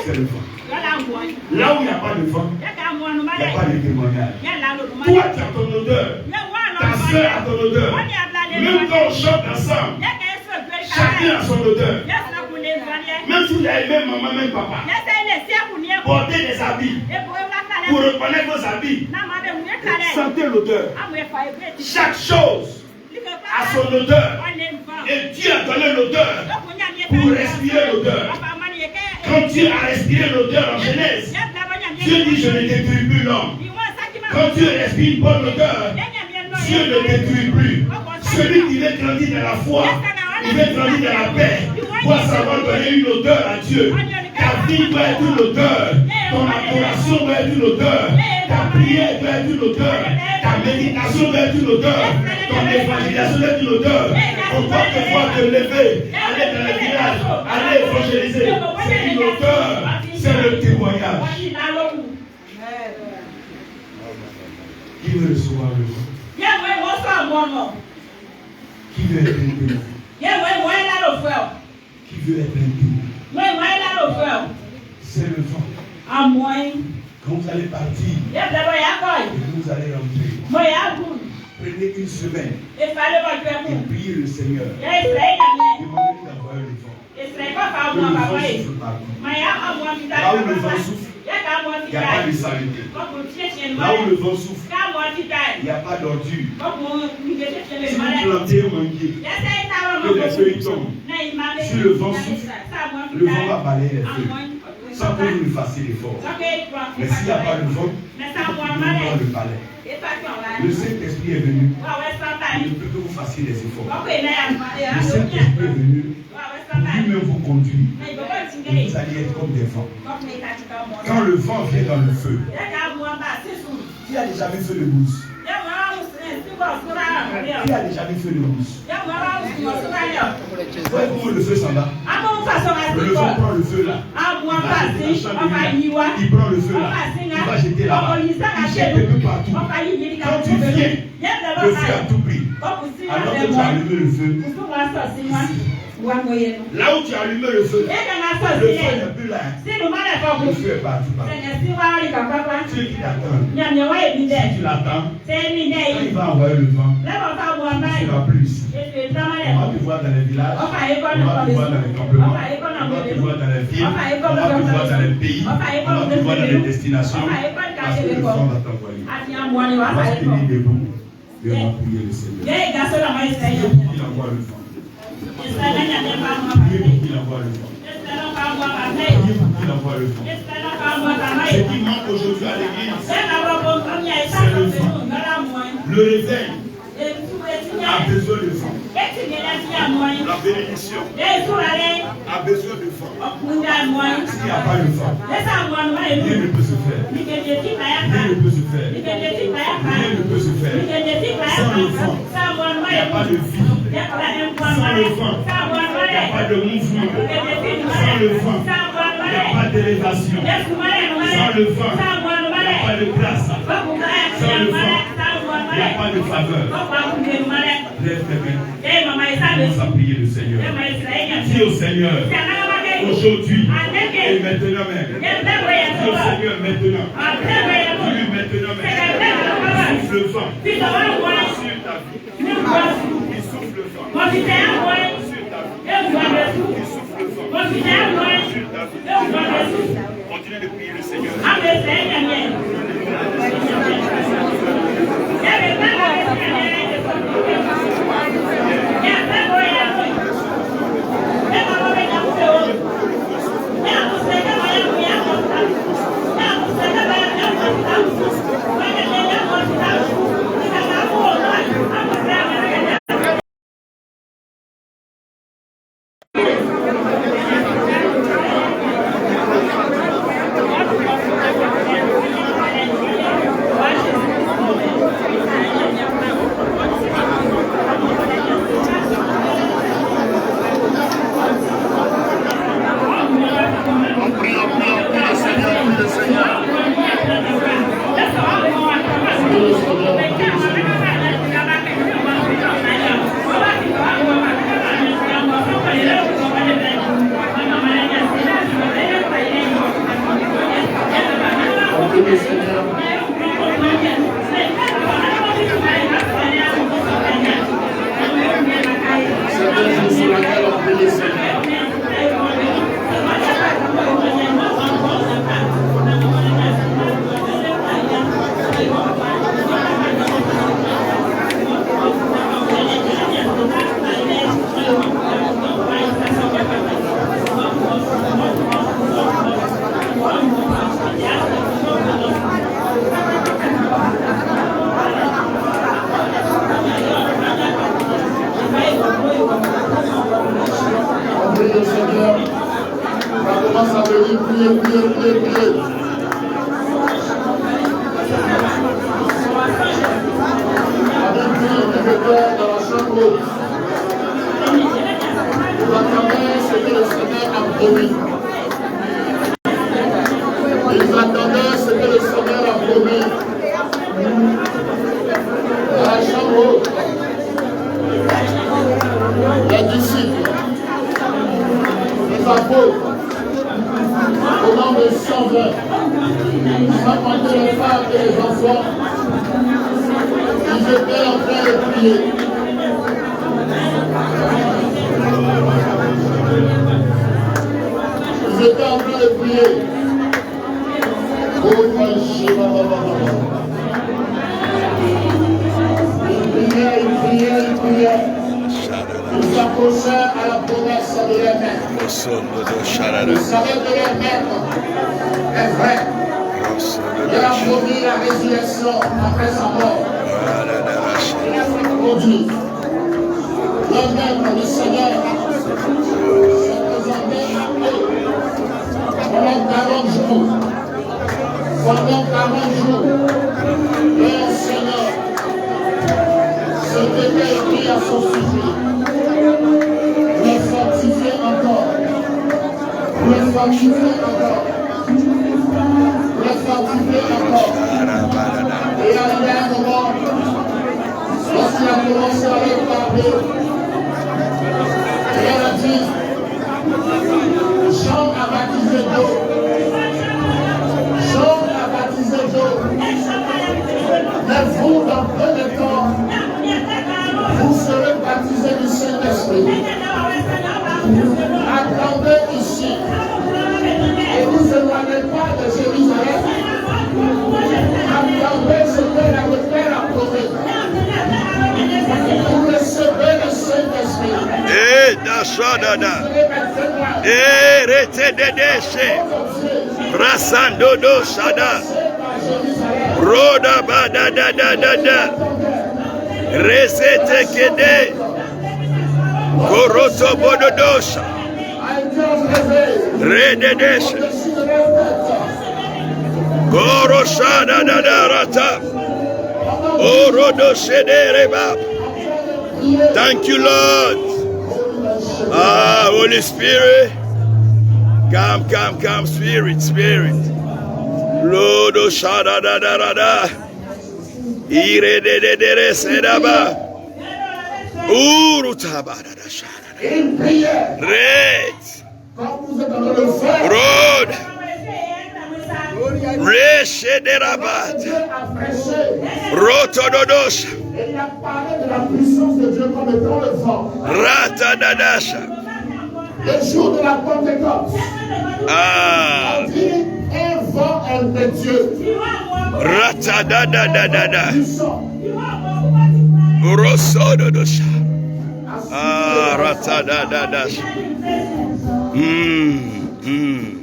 c'est le vent. Là où il n'y a pas de vent, il n'y a pas de témoignage. Toi, tu as ton odeur. Ta soeur a ton odeur. Même quand on chante ensemble, chacun a son odeur. Même si vous avez même maman, même papa, portez des habits pour reconnaître vos habits. Sentez l'odeur. Chaque chose a son odeur. Et Dieu a donné l'odeur pour respirer l'odeur. Quand Dieu a respiré l'odeur en Genèse, Dieu dit je ne détruis plus l'homme. Quand Dieu respire une bonne odeur, Dieu ne détruit plus. Celui qui veut grandir dans la foi, il veut grandir dans la paix, doit savoir donner une odeur à Dieu. Ta vie doit être une odeur, ton adoration doit être une odeur, ta prière doit être une odeur, ta méditation doit être une odeur, ton évangélisation doit être une odeur. On doit te voir te lever, aller dans le village, aller évangéliser. C'est une odeur, c'est le témoignage. Qui veut recevoir le vent? Qui veut être un témoin? Qui veut être un témoin? C'est le vent. Quand vous allez partir, et vous allez rentrer, prenez une semaine et priez le Seigneur. Demandez-lui d'envoyer le vent. Le vent souffle partout. Là où le vent souffle, il n'y a pas de saleté. Là où le vent souffle, il n'y a pas d'ordure. Si vous plantez un manguier, que les feuilles tombent, si le vent souffle, le vent va balayer les feuilles. sans que vous ne fassiez l'effort. Mais s'il n'y a pas de vent, dans le palais. Le Saint-Esprit est venu. Il ne peut que vous fassiez des efforts. Le Saint-Esprit est venu. Lui-même vous conduit. Et vous allez être comme des vents. Quand le vent vient dans le feu, qui a déjà vu feu de mousse? Qui a déjà vu feu de mousse? Voyez-vous le feu s'en va? Le vent prend le feu là. Il prend le feu là. Il va jeter là-bas. Il jette un peu partout. Quand tu viens, le feu a tout pris. Alors que tu as allumé le feu. Là où tu as allumé le feu n'est plus là. Le feu est partout. Ceux qui t'attendent, si tu l'attends, quand il va envoyer le vent, tu ne seras plus ici. On va te voir dans les villages, on va te voir dans les campements, on va te voir dans les villes, on va te voir dans les pays, on va te voir dans les destinations, parce que le vent va t'envoyer. On va se tenir debout et on va prier le Seigneur. Il envoie le vent. Ce qui manque aujourd'hui à l'église, c'est le vent. Le réveil a besoin de vent. La bénédiction a besoin de vent. S'il n'y a pas de vent, rien ne peut se faire. Rien ne peut se faire. Rien ne peut se faire. Sans le vent, il n'y a pas de vie. Sans le vent, il n'y a pas de mouvement. Sans le vent, il n'y a pas d'élévation. Sans le vent, il n'y a pas de grâce. Sans le vent, il n'y a pas de faveur. Lève tes mains. Commence à prier le Seigneur. Dis au Seigneur, aujourd'hui et maintenant même. Dis au Seigneur maintenant. Dis-lui maintenant même. Souffle le vent sur ta vie. Il souffle le vent sur ta vie. Il souffle le vent sur ta vie. Continue de prier le Seigneur. accrochés à la promesse de leur maître. Vous savez que leur maître est vrai. Il a promis la résurrection après sa mort. Il a produit. Leur maître, le Seigneur, s'est présenté à eux pendant 40 jours. Pendant 40 jours, le Seigneur se était écrit à son sujet. Le fortifier encore. Le fortifier encore. Le fortifier encore. Et arrivé un moment, lorsqu'il a commencé à leur parler, il a dit, Jean a baptisé d'eau. Jean a baptisé d'eau. Mais vous, dans peu de temps, vous serez baptisés du Saint-Esprit. Attendez ici. Et vous ne éloignez pas de Jérusalem. Attendez ce que le Père a promis. Vous recevez le Saint-Esprit. Eh, Dashadada. Eh, Retededeshe. Rasandodo Shada. Roda Badadadada. Resete Kede. Koroto Bododosha. Rededeshe. Goroshada Dadarata. Orodo Shedereba. Thank you, Lord. Ah, Holy Spirit. Come, Spirit. Lodo Shada Dadarada. Ire de Sedaba. Urutabada Shada. Red. Road. Reshederabat. Rotododosh. Et il a parlé de la puissance de Dieu comme étant le vent. Ratadadasha. Le jour de la Pentecôte. Ah. On dit un vent impétueux. Ratadadadada. Puissant. Rosododosha. Ah, ratadadadasha.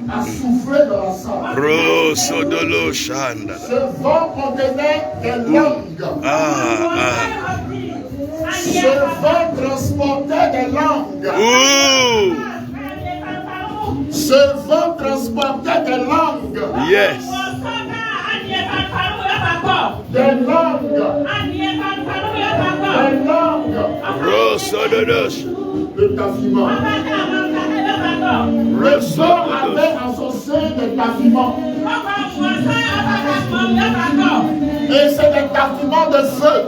A soufflé dans la salle. Rosodoloshanda. Ce vent contenait des langues. Ce vent transportait des langues. Ce vent transportait des langues. Yes. Des langues. Des langues. Rosodolosh. Le tafiment. Le vent avait en son sein des tafiments. Et c'est des tafiments de feu.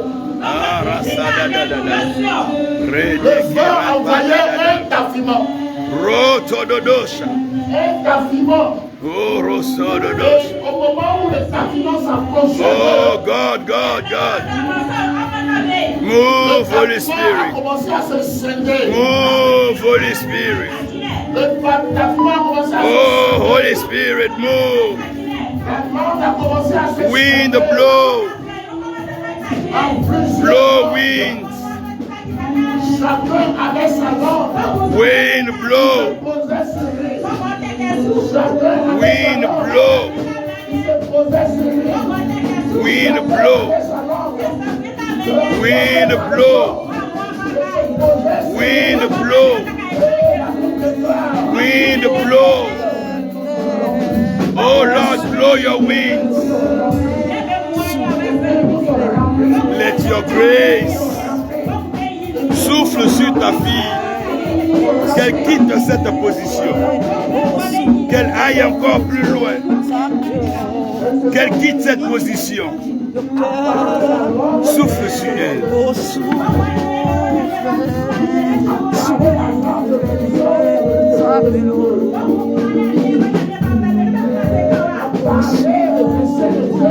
Le vent envoyait un tafiment. Rotododosha. Un tafiment. Oh, Rosododosha. Et au moment où le tafiment s'approchait, Oh, God. Move, Holy Spirit. a commencé à se scinder. Move, Holy Spirit. Le tafiment a commencé à se Oh, Holy Spirit, move. La langue a commencé à se Wind, scinder. blow. En plusieurs Blow langues. winds. Chacun avait sa langue. Wind, blow. Il se posait sur lui. Chacun avait Wind, sa langue. blow. Il se posait sur lui. Wind, Chacun blow. avait sa langue. Wind, blow. Wind, blow. Wind, blow. Oh, Lord, blow your winds. Let your grace souffle sur ta fille. Qu'elle quitte cette position. Qu'elle aille encore plus loin. Qu'elle quitte cette position. Souffle sur elle.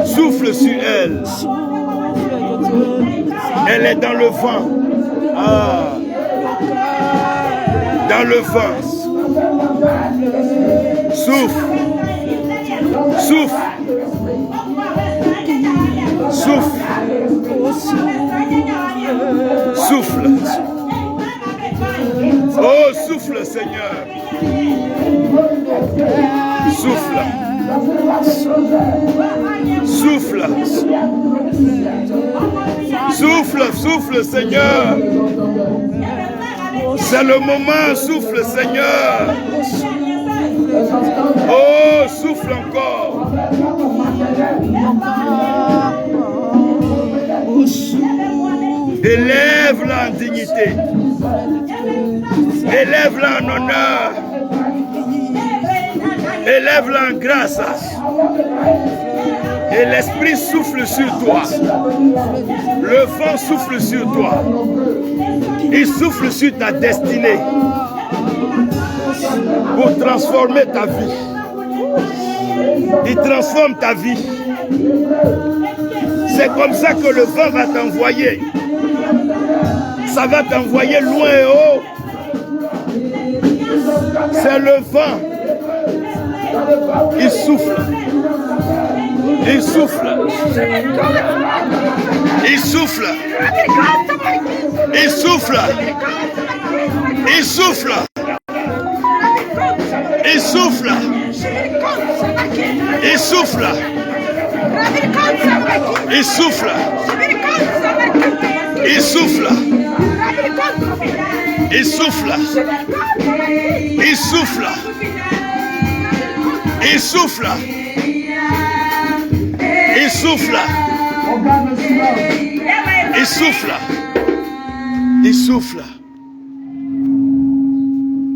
Souffle sur elle. Elle est dans le vent. Ah. Dans le vent. Souffle. Souffle. Souffle. Souffle. Souffle, Seigneur. Souffle. Souffle. Souffle, souffle, Seigneur. C'est le moment, souffle, Seigneur. Oh, souffle encore. Élève-la en dignité. Élève-la en honneur. Élève-la en grâce. Et l'Esprit souffle sur toi. Le vent souffle sur toi. Il souffle sur ta destinée pour transformer ta vie. Il transforme ta vie. C'est comme ça que le vent va t'envoyer. Ça va t'envoyer loin et haut. C'est le vent. Il souffle. Il souffle. Il souffle. Il souffle. Il souffle. Il souffle. Il souffle. Il souffle. Il souffle. Il souffle. Il souffle. Il souffle. Il souffle. Il souffle. Il souffle.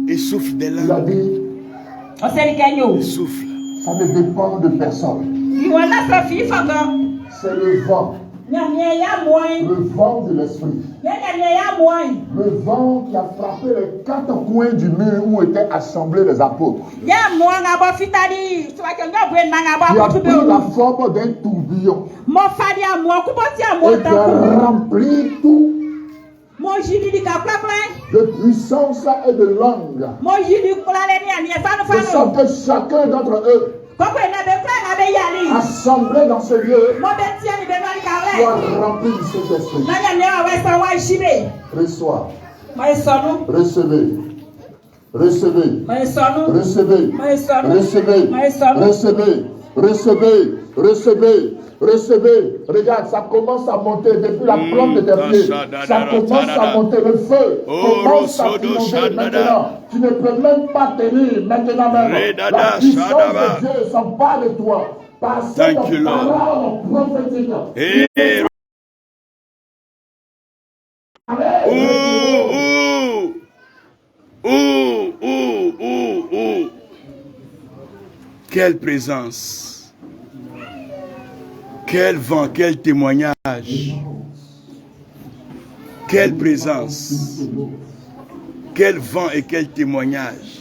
Il souffle des langues. Il souffle. Ça ne dépend de personne. C'est le vent. Le vent de l'esprit. Le vent qui a frappé les 4 coins du mur où étaient assemblés les apôtres. Qui a pris la forme d'un tourbillon. Et qui a rempli tout de puissance et de langue. De sorte que chacun d'entre eux, assemblés dans ce lieu, soit rempli du Saint-Esprit. Reçois. Recevez. Recevez. Recevez. Recevez. Recevez. Recevez. Recevez. Recevez. Regarde, ça commence à monter depuis la plante de tes pieds. Ça commence à monter. Le feu commence à inonder maintenant. Tu ne peux même pas tenir maintenant même. La puissance de Dieu s'empare de toi. Par cette parole prophétique. Quelle présence, quel vent, quel témoignage, quelle présence, quel vent et quel témoignage.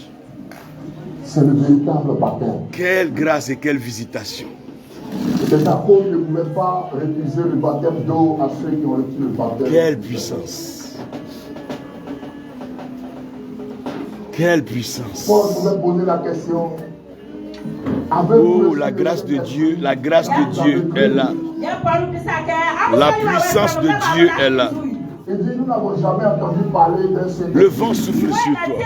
C'est le véritable baptême. Quelle grâce et quelle visitation. C'est à cause qu'ils ne pouvaient pas refuser le baptême d'eau à ceux qui ont reçu le baptême. Quelle puissance. Quelle puissance. Paul pouvait poser la question. Oh, la grâce de Dieu est là. La puissance de Dieu est là. Il dit, nous n'avons jamais entendu parler d'un Seigneur. Le vent souffle sur toi.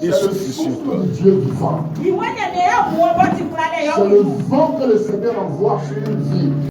Il souffle sur toi. Dieu vivant. C'est le vent que le Seigneur envoie sur une vie.